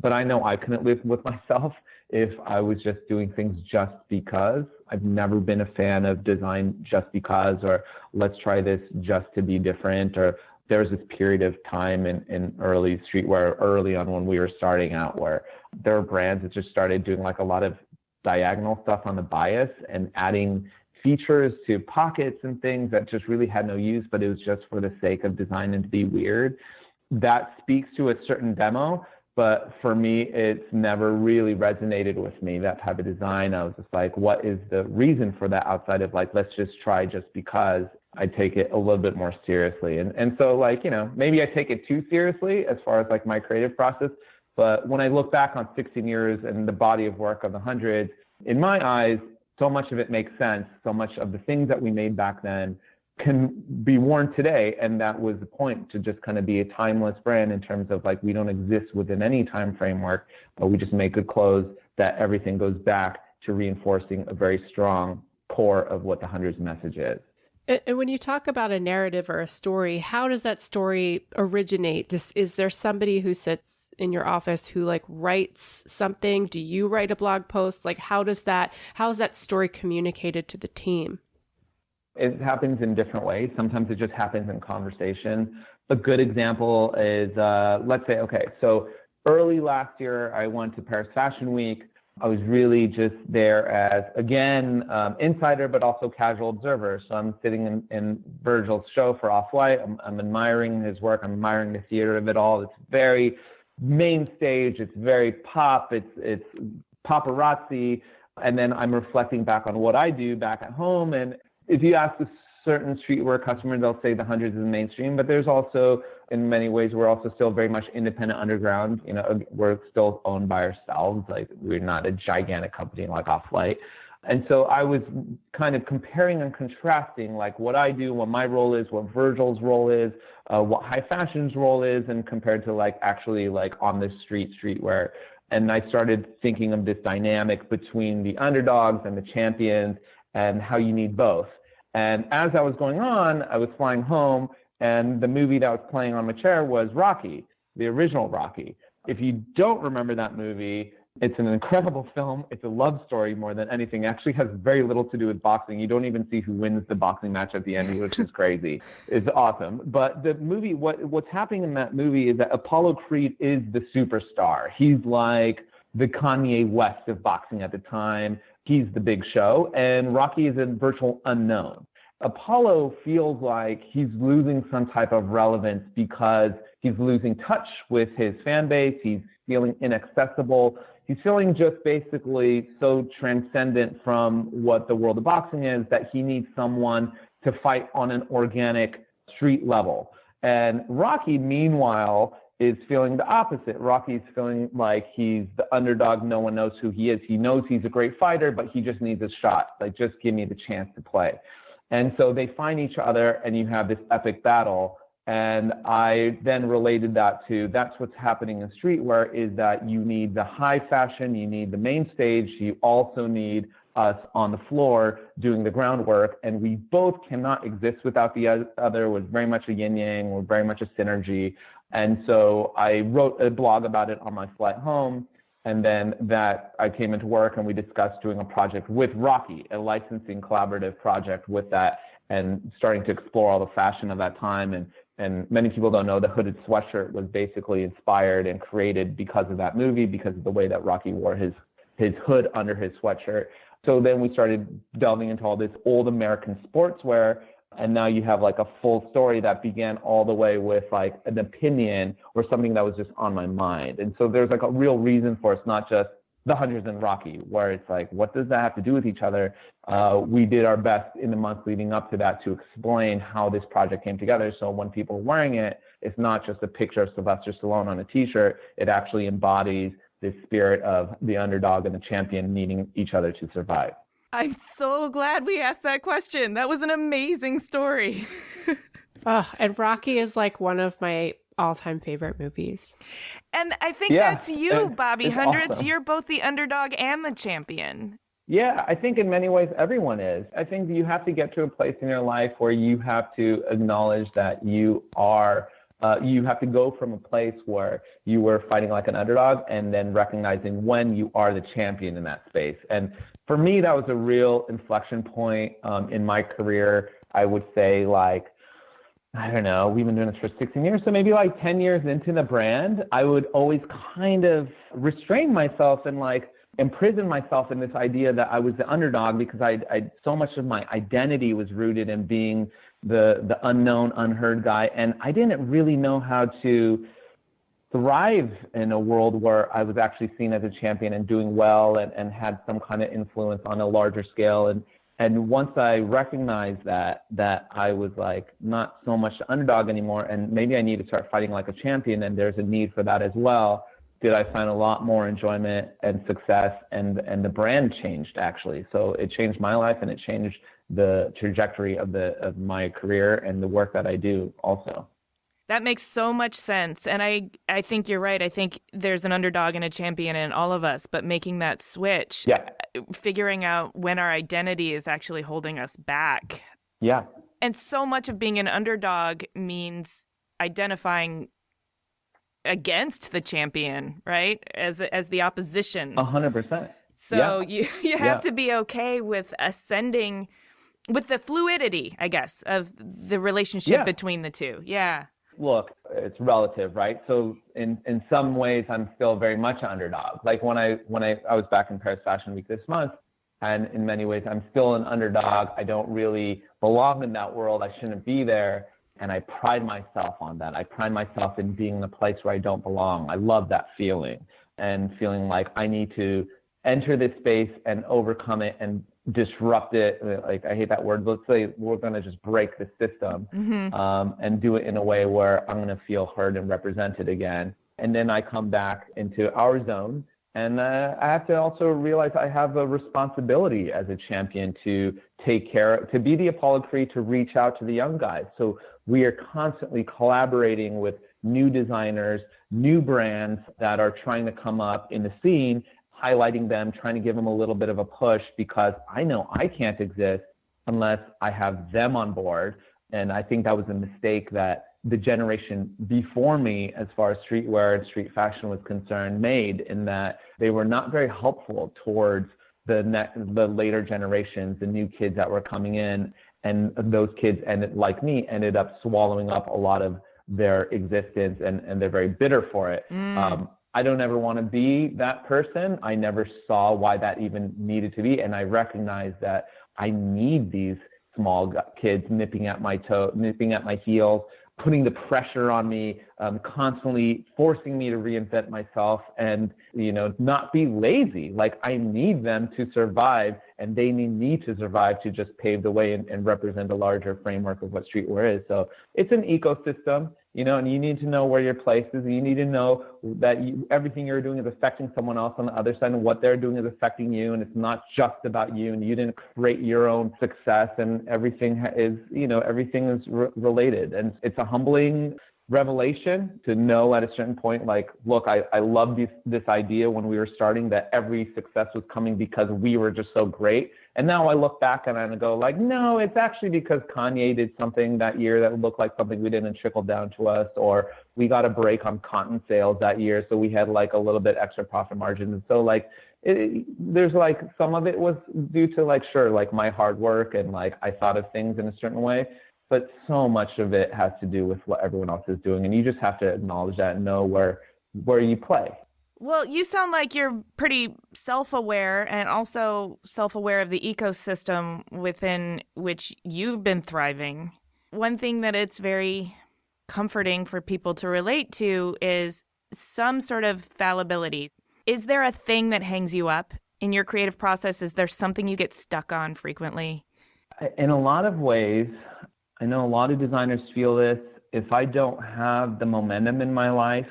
A: But I know I couldn't live with myself if I was just doing things just because. I've never been a fan of design just because, or let's try this just to be different. Or there was this period of time in early streetwear, early on when we were starting out, where there were brands that just started doing like a lot of diagonal stuff on the bias and adding features to pockets and things that just really had no use, but it was just for the sake of design and to be weird. That speaks to a certain demo. But for me, it's never really resonated with me, that type of design. I was just like, what is the reason for that outside of like, let's just try just because? I take it a little bit more seriously. And so like, you know, maybe I take it too seriously as far as like my creative process. But when I look back on 16 years and the body of work of the hundreds, in my eyes, so much of it makes sense. So much of the things that we made back then can be worn today, and that was the point, to just kind of be a timeless brand in terms of like we don't exist within any time framework, but we just make good clothes that everything goes back to reinforcing a very strong core of what the hundreds message is.
B: And when you talk about a narrative or a story, how does that story originate? Is there somebody who sits in your office who like writes something? Do you write a blog post? Like how is that story communicated to the team?
A: It happens in different ways. Sometimes it just happens in conversation. A good example is, let's say, okay, so early last year, I went to Paris Fashion Week. I was really just there as, again, insider, but also casual observer. So I'm sitting in Virgil's show for Off-White. I'm admiring his work. I'm admiring the theater of it all. It's very main stage. It's very pop. It's paparazzi. And then I'm reflecting back on what I do back at home. And if you ask a certain streetwear customer, they'll say the hundreds is mainstream, but there's also, in many ways, we're also still very much independent underground. You know, we're still owned by ourselves. Like we're not a gigantic company like Off-White. And so I was kind of comparing and contrasting like what I do, what my role is, what Virgil's role is, what high fashion's role is, and compared to like actually like on the streetwear. And I started thinking of this dynamic between the underdogs and the champions, and how you need both. And as I was going on, I was flying home, and the movie that was playing on my chair was Rocky, the original Rocky. If you don't remember that movie, it's an incredible film. It's a love story more than anything. It actually has very little to do with boxing. You don't even see who wins the boxing match at the end, which is crazy. It's awesome. But the movie, what's happening in that movie is that Apollo Creed is the superstar. He's like the Kanye West of boxing at the time. He's the big show, and Rocky is a virtual unknown. Apollo feels like he's losing some type of relevance because he's losing touch with his fan base. He's feeling inaccessible. He's feeling just basically so transcendent from what the world of boxing is that he needs someone to fight on an organic street level. And Rocky, meanwhile, is feeling the opposite. Rocky's feeling like he's the underdog. No one knows who he is. He knows he's a great fighter, but he just needs a shot. Like, just give me the chance to play. And so they find each other, and you have this epic battle. And I then related that to, that's what's happening in streetwear, is that you need the high fashion, you need the main stage, you also need us on the floor doing the groundwork, and we both cannot exist without the other. We're very much a yin-yang, we're very much a synergy. And so I wrote a blog about it on my flight home, and then that I came into work and we discussed doing a project with Rocky, a licensing collaborative project with that, and starting to explore all the fashion of that time and And many people don't know the hooded sweatshirt was basically inspired and created because of that movie, because of the way that Rocky wore his hood under his sweatshirt. So then we started delving into all this old American sportswear. And now you have like a full story that began all the way with like an opinion or something that was just on my mind. And so there's like a real reason for it's not just the hundreds and Rocky, where it's like, what does that have to do with each other? We did our best in the months leading up to that to explain how this project came together. So when people are wearing it, it's not just a picture of Sylvester Stallone on a t-shirt. It actually embodies the spirit of the underdog and the champion needing each other to survive.
C: I'm so glad we asked that question. That was an amazing story.
B: And Rocky is like one of my all-time favorite movies.
C: And I think that's you, Bobby Hundreds.
A: Awesome.
C: You're both the underdog and the champion.
A: Yeah, I think in many ways everyone is. I think you have to get to a place in your life where you have to acknowledge that you have to go from a place where you were fighting like an underdog and then recognizing when you are the champion in that space. And for me, that was a real inflection point in my career. I would say like, I don't know, we've been doing this for 16 years. So maybe like 10 years into the brand, I would always kind of restrain myself and like imprison myself in this idea that I was the underdog, because I so much of my identity was rooted in being the unknown, unheard guy. And I didn't really know how to thrive in a world where I was actually seen as a champion and doing well and had some kind of influence on a larger scale. And once I recognized that I was like not so much the underdog anymore, and maybe I need to start fighting like a champion, and there's a need for that as well, did I find a lot more enjoyment and success, and the brand changed actually. So it changed my life, and it changed the trajectory of my career and the work that I do also.
C: That makes so much sense. And I think you're right. I think there's an underdog and a champion in all of us, but making that switch, figuring out when our identity is actually holding us back.
A: Yeah.
C: And so much of being an underdog means identifying against the champion, right? As the opposition.
A: 100%.
C: So you have to be okay with ascending, with the fluidity, I guess, of the relationship between the two. Yeah.
A: Look, it's relative, right? So in some ways, I'm still very much an underdog. Like when I was back in Paris Fashion Week this month, and in many ways, I'm still an underdog. I don't really belong in that world. I shouldn't be there. And I pride myself on that. I pride myself in being in a place where I don't belong. I love that feeling, and feeling like I need to enter this space and overcome it and disrupt it. Like, I hate that word. Let's say we're going to just break the system and do it in a way where I'm going to feel heard and represented again. And then I come back into our zone, and I have to also realize I have a responsibility as a champion to take care, to be the Apollo Creed, to reach out to the young guys. So we are constantly collaborating with new designers, new brands that are trying to come up in the scene, highlighting them, trying to give them a little bit of a push, because I know I can't exist unless I have them on board. And I think that was a mistake that the generation before me, as far as streetwear and street fashion was concerned, made, in that they were not very helpful towards the later generations, the new kids that were coming in. And those kids, like me, ended up swallowing up a lot of their existence, and they're very bitter for it. I don't ever want to be that person. I never saw why that even needed to be. And I recognize that I need these small kids nipping at my heels, putting the pressure on me, constantly forcing me to reinvent myself and, not be lazy. Like, I need them to survive, and they need me to survive to just pave the way and represent a larger framework of what streetwear is. So it's an ecosystem, and you need to know where your place is. You need to know that everything you're doing is affecting someone else on the other side, and what they're doing is affecting you. And it's not just about you, and you didn't create your own success, and everything is related. And it's a humbling revelation to know at a certain point, like, look, I love this idea when we were starting, that every success was coming because we were just so great. And now I look back and I go like, no, it's actually because Kanye did something that year that looked like something we didn't trickle down to us, or we got a break on cotton sales that year, so we had like a little bit extra profit margin. And so like, there's like, some of it was due to like, sure, like my hard work, and like I thought of things in a certain way. but so much of it has to do with what everyone else is doing. And you just have to acknowledge that and know where you play.
C: Well, you sound like you're pretty self-aware and also self-aware of the ecosystem within which you've been thriving. One thing that it's very comforting for people to relate to is some sort of fallibility. Is there a thing that hangs you up in your creative process? Is there something you get stuck on frequently?
A: In a lot of ways, I know a lot of designers feel this. If I don't have the momentum in my life,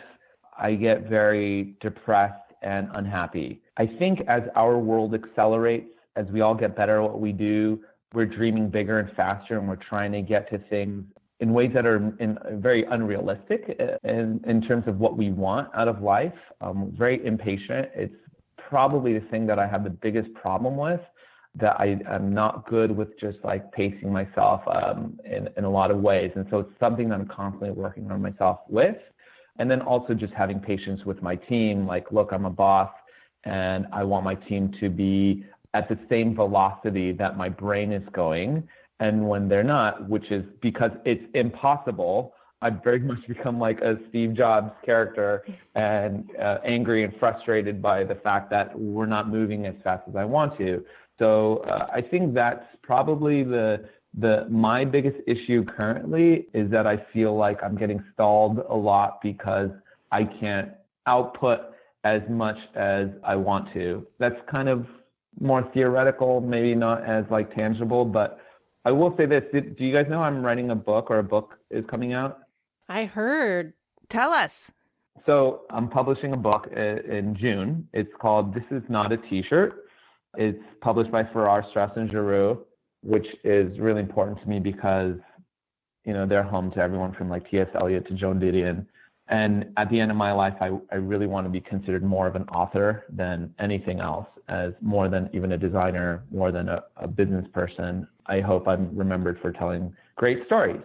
A: I get very depressed and unhappy. I think as our world accelerates, as we all get better at what we do, we're dreaming bigger and faster, and we're trying to get to things in ways that are very unrealistic in terms of what we want out of life. Very impatient. It's probably the thing that I have the biggest problem with, that I am not good with just like pacing myself in a lot of ways. And so it's something that I'm constantly working on myself with. And then also just having patience with my team. Like, look, I'm a boss and I want my team to be at the same velocity that my brain is going. And when they're not, which is because it's impossible, I've very much become like a Steve Jobs character and angry and frustrated by the fact that we're not moving as fast as I want to. So I think that's probably my biggest issue currently, is that I feel like I'm getting stalled a lot because I can't output as much as I want to. That's kind of more theoretical, maybe not as like tangible, but I will say this. Do you guys know I'm writing a book, or a book is coming out?
B: I heard.
C: Tell us.
A: So I'm publishing a book in June. It's called This Is Not a T-Shirt. It's published by Farrar, Straus & Giroux, which is really important to me because, you know, they're home to everyone from like T.S. Eliot to Joan Didion. And at the end of my life, I really want to be considered more of an author than anything else, as more than even a designer, more than a business person. I hope I'm remembered for telling great stories.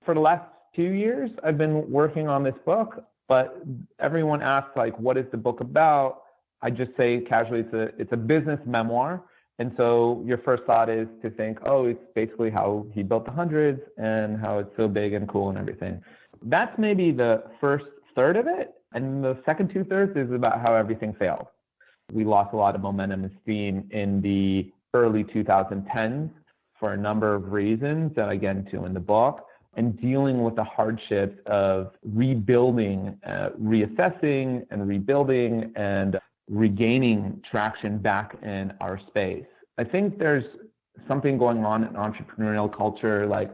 A: For the last 2 years, I've been working on this book, but everyone asks, like, what is the book about? I just say casually, it's a business memoir. And so your first thought is to think, oh, it's basically how he built the hundreds and how it's so big and cool and everything. That's maybe the first third of it. And the second 2/3 is about how everything failed. We lost a lot of momentum and steam in the early 2010s for a number of reasons that I get into in the book, and dealing with the hardships of rebuilding, reassessing and rebuilding and regaining traction back in our space. I think there's something going on in entrepreneurial culture. Like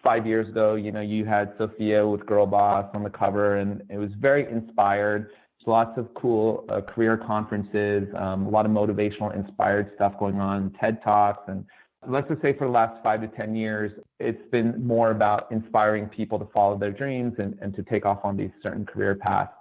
A: 5 years ago, you know, you had Sophia with Girl Boss on the cover, and it was very inspired. There's lots of cool career conferences, a lot of motivational, inspired stuff going on, TED Talks. And let's just say for the last 5 to 10 years, it's been more about inspiring people to follow their dreams and to take off on these certain career paths.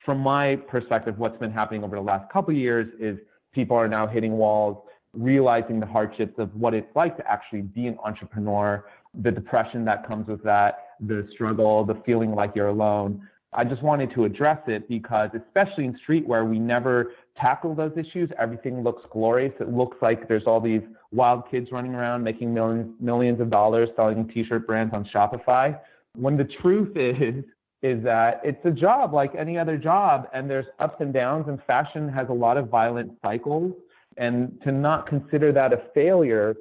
A: From my perspective, what's been happening over the last couple of years is people are now hitting walls, realizing the hardships of what it's like to actually be an entrepreneur, the depression that comes with that, the struggle, the feeling like you're alone. I just wanted to address it because, especially in streetwear, we never tackle those issues. Everything looks glorious. It looks like there's all these wild kids running around making millions of dollars selling T-shirt brands on Shopify, when the truth is that it's a job like any other job, and there's ups and downs, and fashion has a lot of violent cycles. And to not consider that a failure,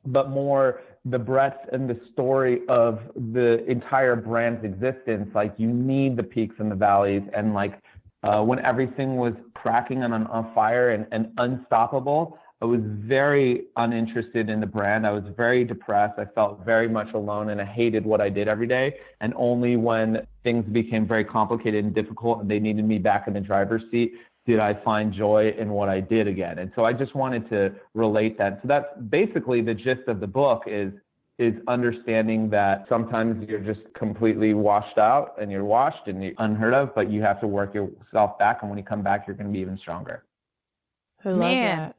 A: but more the breadth and the story of the entire brand's existence. Like, you need the peaks and the valleys, and like when everything was cracking and on fire and unstoppable, I was very uninterested in the brand. I was very depressed. I felt very much alone, and I hated what I did every day. And only when things became very complicated and difficult and they needed me back in the driver's seat did I find joy in what I did again. And so I just wanted to relate that. So that's basically the gist of the book, is understanding that sometimes you're just completely washed out and you're washed and you're unheard of, but you have to work yourself back. And when you come back, you're going to be even stronger.
B: I love that.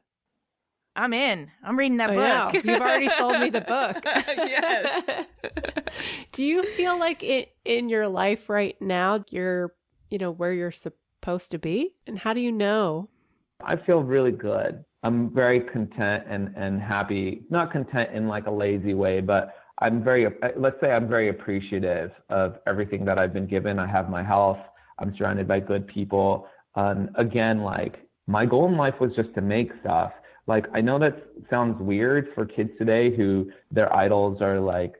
C: I'm in. I'm reading that book.
B: Yeah, you've already sold me the book.
C: Yes.
B: Do you feel like in your life right now, you're, where you're supposed to be? And how do you know?
A: I feel really good. I'm very content and happy. Not content in like a lazy way, but let's say I'm very appreciative of everything that I've been given. I have my health. I'm surrounded by good people. Again, like my goal in life was just to make stuff. Like, I know that sounds weird for kids today who their idols are like,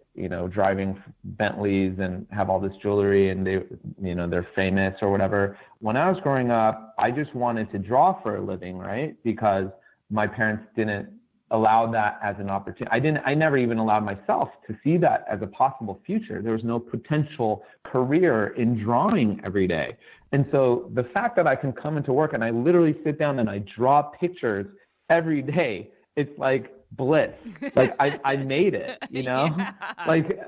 A: driving Bentleys and have all this jewelry and they're famous or whatever. When I was growing up, I just wanted to draw for a living, right? Because my parents didn't allow that as an opportunity. I never even allowed myself to see that as a possible future. There was no potential career in drawing every day. And so the fact that I can come into work and I literally sit down and I draw pictures every day, it's like bliss. Like I made it,
C: Yeah.
A: Like,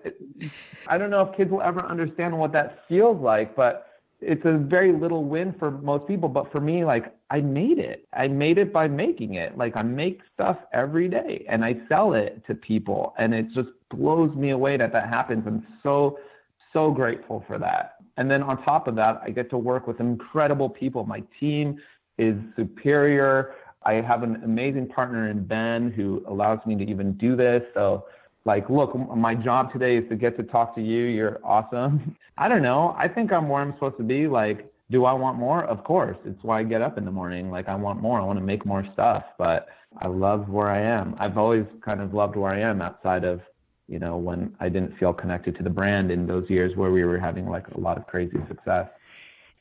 A: I don't know if kids will ever understand what that feels like, but it's a very little win for most people. But for me, like, I made it. I made it by making it. Like, I make stuff every day and I sell it to people, and it just blows me away that happens. I'm so, so grateful for that. And then on top of that, I get to work with incredible people. My team is superior. I have an amazing partner in Ben who allows me to even do this. So, like, look, my job today is to get to talk to you. You're awesome. I don't know. I think I'm where I'm supposed to be. Like, do I want more? Of course. It's why I get up in the morning. Like, I want more. I want to make more stuff. But I love where I am. I've always kind of loved where I am outside of, when I didn't feel connected to the brand in those years where we were having like a lot of crazy success.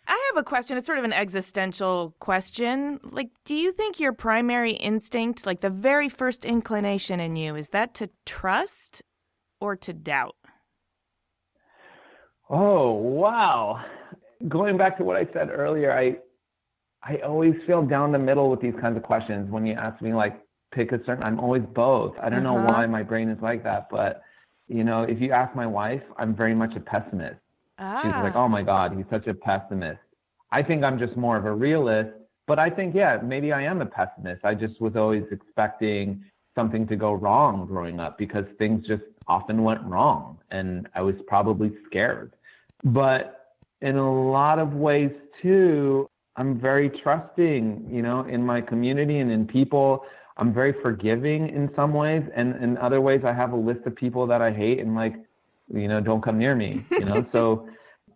C: I have a question. It's sort of an existential question. Like, do you think your primary instinct, like the very first inclination in you, is that to trust or to doubt?
A: Oh, wow. Going back to what I said earlier, I always feel down the middle with these kinds of questions. When you ask me, like, pick a certain, I'm always both. I don't know why my brain is like that, but, if you ask my wife, I'm very much a pessimist. She's like, oh my God, he's such a pessimist. I think I'm just more of a realist, but I think, yeah, maybe I am a pessimist. I just was always expecting something to go wrong growing up because things just often went wrong and I was probably scared. But in a lot of ways too, I'm very trusting, in my community and in people. I'm very forgiving in some ways, and in other ways I have a list of people that I hate and like, don't come near me, so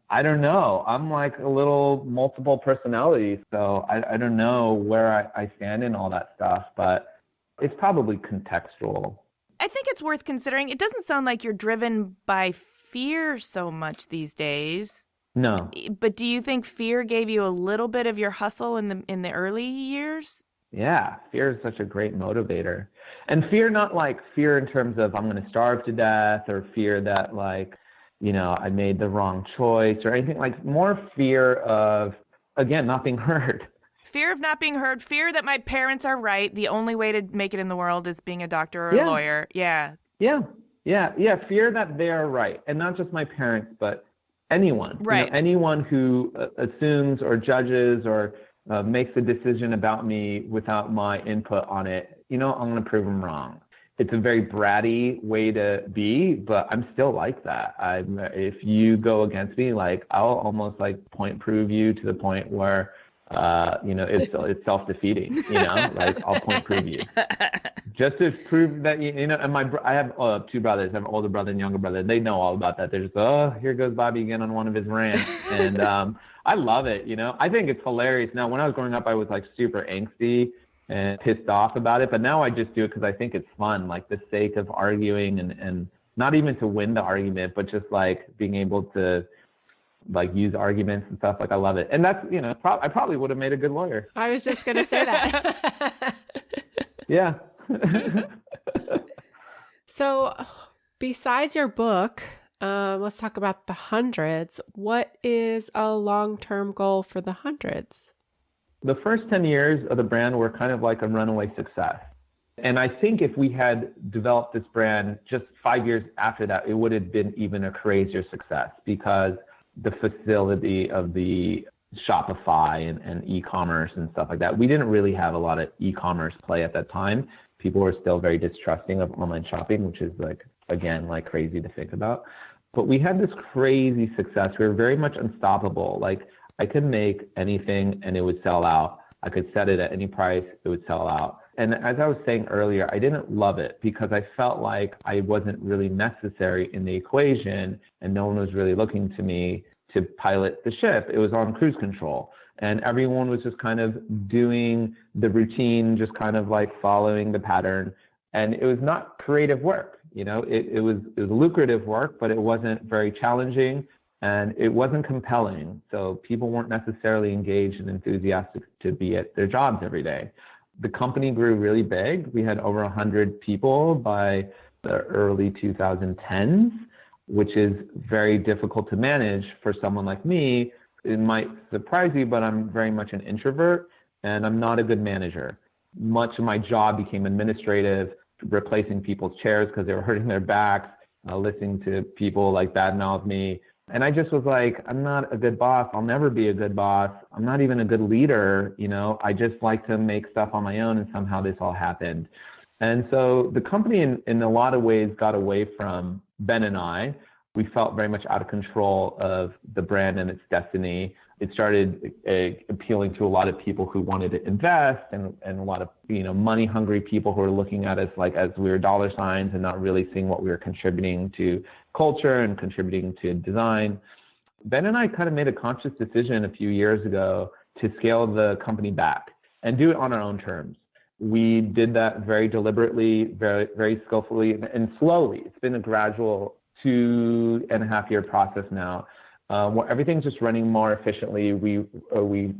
A: I don't know. I'm like a little multiple personality, so I don't know where I stand in all that stuff, but it's probably contextual.
C: I think it's worth considering. It doesn't sound like you're driven by fear so much these days.
A: No.
C: But do you think fear gave you a little bit of your hustle in the early years?
A: Yeah, fear is such a great motivator. And fear, not like fear in terms of I'm going to starve to death, or fear that like, I made the wrong choice or anything, like more fear of, again, not being heard.
C: Fear of not being heard, fear that my parents are right. The only way to make it in the world is being a doctor or a lawyer. Yeah. Fear that they're right. And not just my parents, but anyone. Right.
A: Anyone who assumes or judges or makes a decision about me without my input on it, I'm going to prove them wrong. It's a very bratty way to be, but I'm still like that. If you go against me, like I'll almost like point prove you to the point where, it's self-defeating, like I'll point prove you just to prove that, and I have two brothers. I have an older brother and younger brother. They know all about that. They're just, here goes Bobby again on one of his rants. And I love it. I think it's hilarious. Now, when I was growing up, I was like super angsty and pissed off about it. But now I just do it because I think it's fun, like the sake of arguing and not even to win the argument, but just like being able to like use arguments and stuff. Like I love it. And that's, I probably would have made a good lawyer.
B: I was just going to say that.
A: Yeah.
B: So besides your book, let's talk about the hundreds. What is a long-term goal for the hundreds?
A: The first 10 years of the brand were kind of like a runaway success. And I think if we had developed this brand just 5 years after that, it would have been even a crazier success because the facility of the Shopify and e-commerce and stuff like that. We didn't really have a lot of e-commerce play at that time. People were still very distrusting of online shopping, which is like, again, like crazy to think about. But we had this crazy success. We were very much unstoppable. Like I could make anything and it would sell out. I could set it at any price, it would sell out. And as I was saying earlier, I didn't love it because I felt like I wasn't really necessary in the equation and no one was really looking to me to pilot the ship. It was on cruise control and everyone was just kind of doing the routine, just kind of like following the pattern. And it was not creative work. It was lucrative work, but it wasn't very challenging and it wasn't compelling. So people weren't necessarily engaged and enthusiastic to be at their jobs every day. The company grew really big. We had over 100 people by the early 2010s, which is very difficult to manage for someone like me. It might surprise you, but I'm very much an introvert and I'm not a good manager. Much of my job became administrative, replacing people's chairs because they were hurting their backs, listening to people like badmouth me. And I just was like, I'm not a good boss. I'll never be a good boss. I'm not even a good leader. I just like to make stuff on my own. And somehow this all happened. And so the company in a lot of ways got away from Ben and I. We felt very much out of control of the brand and its destiny. It started appealing to a lot of people who wanted to invest and a lot of money hungry people who were looking at us like as we were dollar signs and not really seeing what we were contributing to culture and contributing to design. Ben and I kind of made a conscious decision a few years ago to scale the company back and do it on our own terms. We did that very deliberately, very, very skillfully and slowly. It's been a gradual 2.5-year process now. Where everything's just running more efficiently. We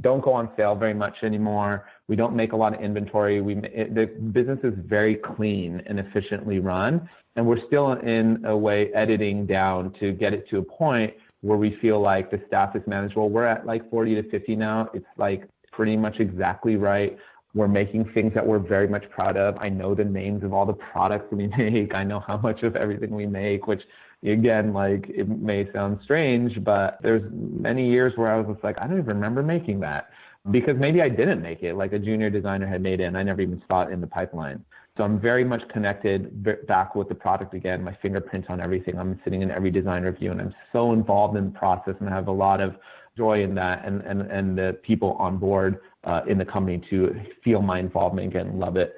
A: don't go on sale very much anymore. We don't make a lot of inventory. The business is very clean and efficiently run, and we're still in a way editing down to get it to a point where we feel like the staff is manageable. We're at like 40 to 50 now. It's like pretty much exactly right. We're making things that we're very much proud of. I know the names of all the products we make. I know how much of everything we make, which again, like it may sound strange, but there's many years where I was just like, I don't even remember making that because maybe I didn't make it, like a junior designer had made it and I never even saw it in the pipeline. So I'm very much connected back with the product again, my fingerprint on everything. I'm sitting in every design review and I'm so involved in the process and I have a lot of joy in that and the people on board in the company to feel my involvement again and love it.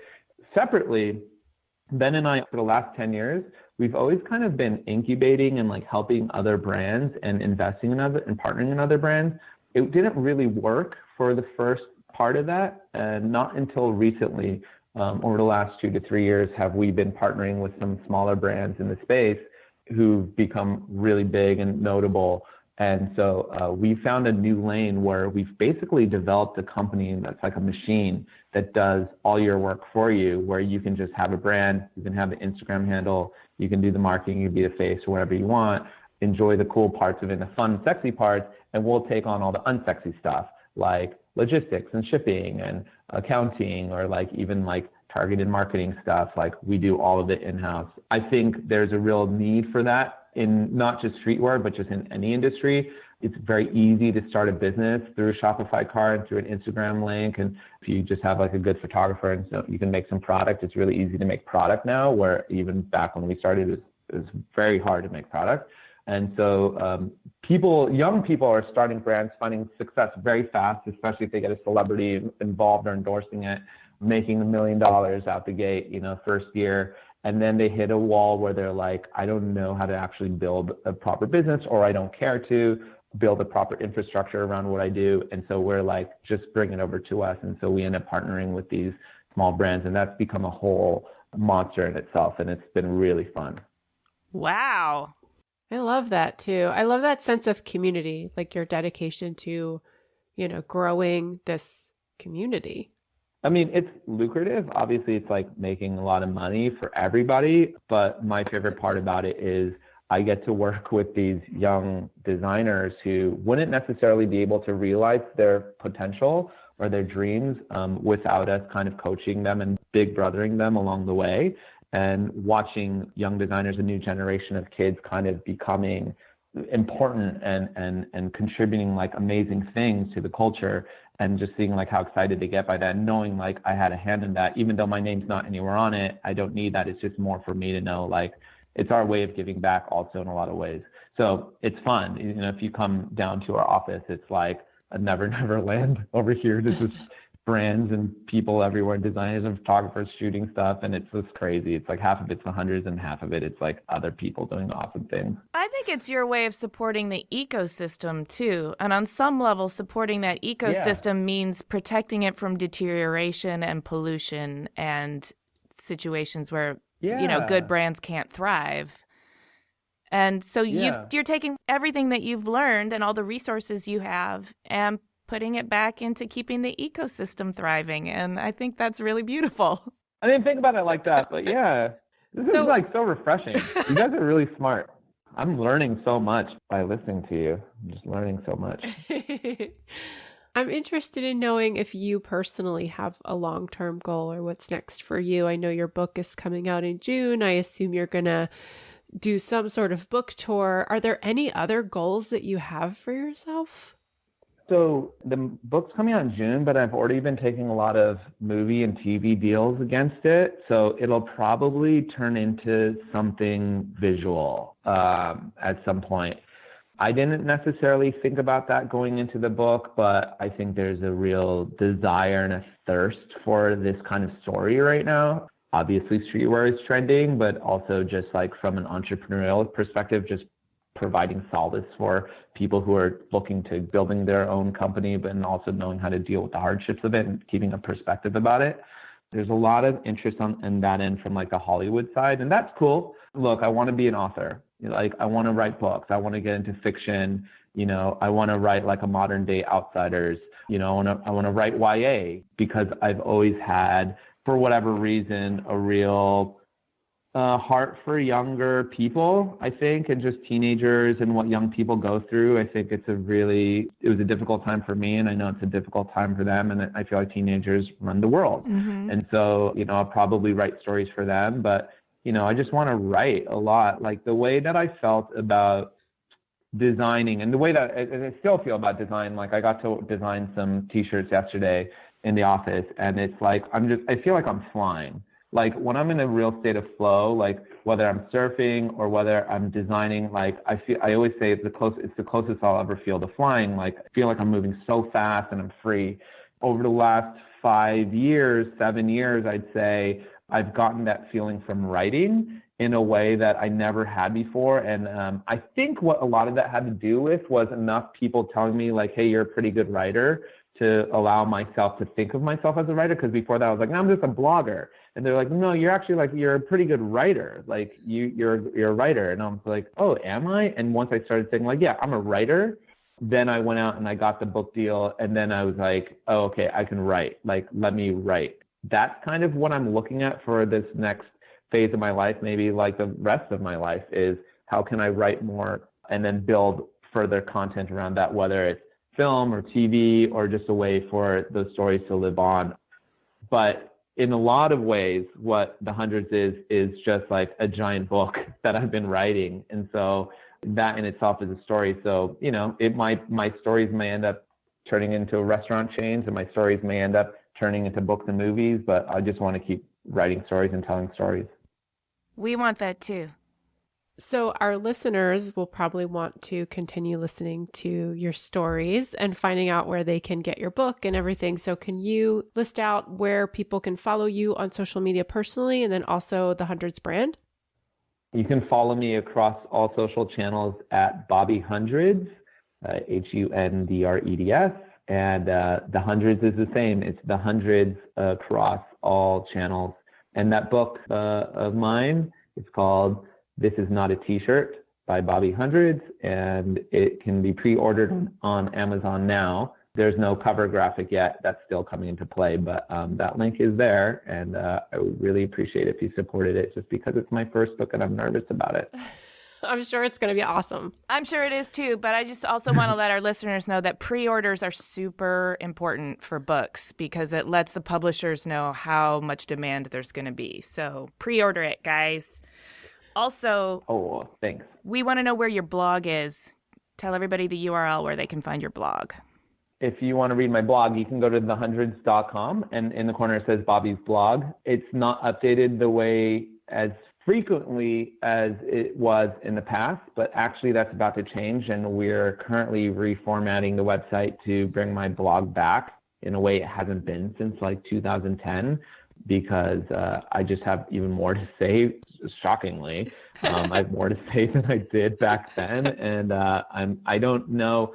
A: Separately, Ben and I, for the last 10 years, we've always kind of been incubating and like helping other brands and investing in other and partnering in other brands. It didn't really work for the first part of that. And not until recently, over the last 2 to 3 years, have we been partnering with some smaller brands in the space who've become really big and notable. And so we found a new lane where we've basically developed a company that's like a machine that does all your work for you, where you can just have a brand, you can have the Instagram handle, you can do the marketing, you can be the face or whatever you want, enjoy the cool parts of it, the fun, sexy parts, and we'll take on all the unsexy stuff like logistics and shipping and accounting or like even like targeted marketing stuff. Like we do all of it in-house. I think there's a real need for that in not just streetwear, but just in any industry. It's very easy to start a business through a Shopify card, through an Instagram link. And if you just have like a good photographer and so you can make some product, it's really easy to make product now, where even back when we started, it was very hard to make product. And so young people are starting brands, finding success very fast, especially if they get a celebrity involved or endorsing it, making $1 million out the gate, first year. And then they hit a wall where they're like, I don't know how to actually build a proper business, or I don't care to build a proper infrastructure around what I do. And so we're like, just bring it over to us. And so we end up partnering with these small brands, and that's become a whole monster in itself. And it's been really fun.
C: Wow.
B: I love that too. I love that sense of community, like your dedication to, growing this community.
A: I mean, it's lucrative. Obviously, it's like making a lot of money for everybody. But my favorite part about it is I get to work with these young designers who wouldn't necessarily be able to realize their potential or their dreams without us kind of coaching them and big brothering them along the way. And watching young designers, a new generation of kids kind of becoming important and contributing like amazing things to the culture, and just seeing like how excited they get by that, and knowing like I had a hand in that, even though my name's not anywhere on it. I don't need that. It's just more for me to know like it's our way of giving back also in a lot of ways. So it's fun. If you come down to our office, it's like a never land over here to just brands and people everywhere, designers and photographers shooting stuff, and it's just crazy. It's like half of it's the hundreds and half of it's like other people doing awesome things.
C: I think it's your way of supporting the ecosystem too. And on some level, supporting that ecosystem means protecting it from deterioration and pollution and situations where, good brands can't thrive. And so you're taking everything that you've learned and all the resources you have and putting it back into keeping the ecosystem thriving. And I think that's really beautiful.
A: I didn't think about it like that, but yeah, this is like so refreshing. You guys are really smart. I'm learning so much by listening to you. I'm just learning so much.
B: I'm interested in knowing if you personally have a long-term goal or what's next for you. I know your book is coming out in June. I assume you're going to do some sort of book tour. Are there any other goals that you have for yourself?
A: So the book's coming out in June, but I've already been taking a lot of movie and TV deals against it. So it'll probably turn into something visual at some point. I didn't necessarily think about that going into the book, but I think there's a real desire and a thirst for this kind of story right now. Obviously, streetwear is trending, but also just like from an entrepreneurial perspective, just providing solace for people who are looking to building their own company, but also knowing how to deal with the hardships of it and keeping a perspective about it. There's a lot of interest on that end from like the Hollywood side, and that's cool. Look, I want to be an author. Like, I want to write books. I want to get into fiction. I want to write like a modern day Outsiders. I want to write YA because I've always had, for whatever reason, a real heart for younger people, I think, and just teenagers and what young people go through. I think it was a difficult time for me, and I know it's a difficult time for them, and I feel like teenagers run the world. Mm-hmm. And so, I'll probably write stories for them, but, I just want to write a lot. Like the way that I felt about designing and the way that I still feel about design, like I got to design some t-shirts yesterday in the office, and it's like, I feel like I'm flying. Like when I'm in a real state of flow, like whether I'm surfing or whether I'm designing, like I always say it's the closest I'll ever feel to flying. Like I feel like I'm moving so fast and I'm free. Over the last 7 years, I'd say I've gotten that feeling from writing in a way that I never had before. And I think what a lot of that had to do with was enough people telling me like, hey, you're a pretty good writer, to allow myself to think of myself as a writer. Because before that I was like, no, I'm just a blogger. And they're like, no, you're actually like, you're a pretty good writer. Like you're a writer. And I'm like, oh, am I? And once I started saying like, yeah, I'm a writer, then I went out and I got the book deal. And then I was like, oh, okay, I can write. Like, let me write. That's kind of what I'm looking at for this next phase of my life. Maybe like the rest of my life is how can I write more and then build further content around that, whether it's film or TV or just a way for those stories to live on. But in a lot of ways, what the Hundreds is just like a giant book that I've been writing. And so that in itself is a story. So, my stories may end up turning into restaurant chains, and my stories may end up turning into books and movies, but I just want to keep writing stories and telling stories.
C: We want that too.
B: So our listeners will probably want to continue listening to your stories and finding out where they can get your book and everything. So can you list out where people can follow you on social media personally, and then also the Hundreds brand?
A: You can follow me across all social channels at Bobby Hundreds, HUNDREDS. And the Hundreds is the same. It's the Hundreds across all channels. And that book of mine is called This Is Not a T-Shirt by Bobby Hundreds, and it can be pre-ordered on Amazon now. There's no cover graphic yet. That's still coming into play, but that link is there, and I would really appreciate it if you supported it, just because it's my first book and I'm nervous about it.
B: I'm sure it's going to be awesome.
C: I'm sure it is too, but I just also want to let our listeners know that pre-orders are super important for books because it lets the publishers know how much demand there's going to be. So pre-order it, guys. Also,
A: thanks.
C: We want to know where your blog is. Tell everybody the URL where they can find your blog.
A: If you want to read my blog, you can go to thehundreds.com, and in the corner it says Bobby's blog. It's not updated the way as frequently as it was in the past, but actually that's about to change, and we're currently reformatting the website to bring my blog back in a way it hasn't been since like 2010, because I just have even more to say, shockingly. I have more to say than I did back then. And I don't know,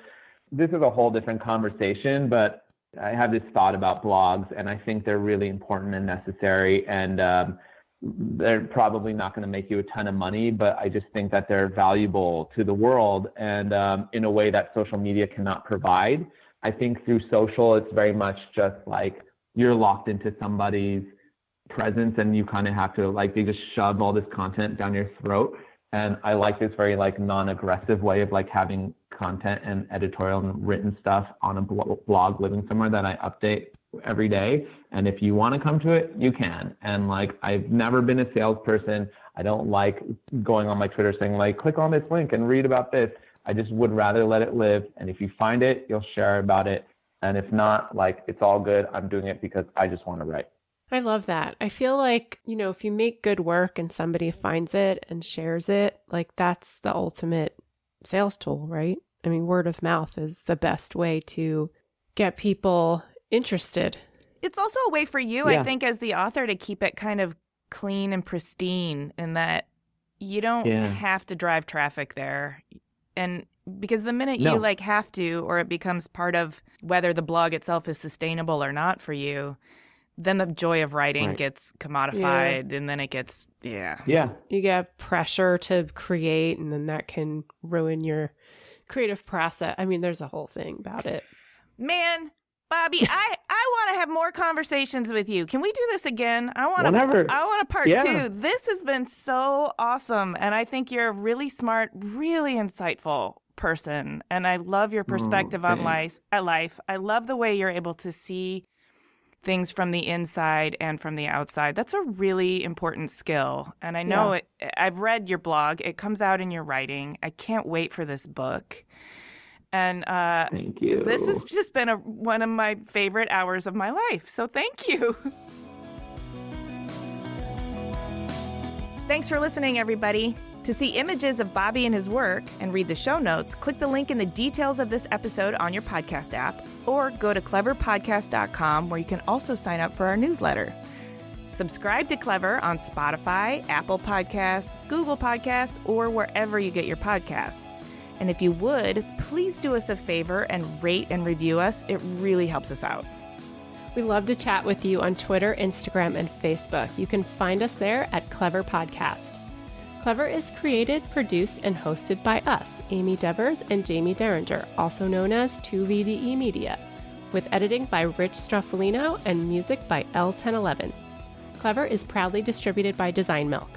A: this is a whole different conversation, but I have this thought about blogs, and I think they're really important and necessary. And they're probably not going to make you a ton of money, but I just think that they're valuable to the world, and in a way that social media cannot provide. I think through social, it's very much just like you're locked into somebody's presence, and you kind of have to, like, they just shove all this content down your throat. And I like this very like non-aggressive way of like having content and editorial and written stuff on a blog living somewhere that I update every day. And if you want to come to it, you can. And like, I've never been a salesperson. I don't like going on my Twitter saying like, click on this link and read about this. I just would rather let it live. And if you find it, you'll share about it. And if not, like, it's all good. I'm doing it because I just want to write.
B: I love that. I feel like, if you make good work and somebody finds it and shares it, like, that's the ultimate sales tool, right? I mean, word of mouth is the best way to get people interested.
C: It's also a way for you, I think, as the author, to keep it kind of clean and pristine, in that you don't have to drive traffic there. And because the minute you like have to, or it becomes part of whether the blog itself is sustainable or not for you, then the joy of writing gets commodified, and then it gets,
B: You get pressure to create, and then that can ruin your creative process. I mean, there's a whole thing about it.
C: Man, Bobby, I want to have more conversations with you. Can we do this again? I want a part two. This has been so awesome, and I think you're a really smart, really insightful person, and I love your perspective on life. I love the way you're able to see things from the inside and from the outside. That's a really important skill. And I know I've read your blog. It comes out in your writing. I can't wait for this book. And
A: thank you.
C: This has just been one of my favorite hours of my life. So thank you. Thanks for listening, everybody. To see images of Bobby and his work and read the show notes, click the link in the details of this episode on your podcast app, or go to cleverpodcast.com, where you can also sign up for our newsletter. Subscribe to Clever on Spotify, Apple Podcasts, Google Podcasts, or wherever you get your podcasts. And if you would, please do us a favor and rate and review us. It really helps us out.
B: We love to chat with you on Twitter, Instagram, and Facebook. You can find us there at Clever Podcast. Clever is created, produced, and hosted by us, Amy Devers and Jamie Derringer, also known as 2VDE Media, with editing by Rich Struffolino and music by L1011. Clever is proudly distributed by Design Milk.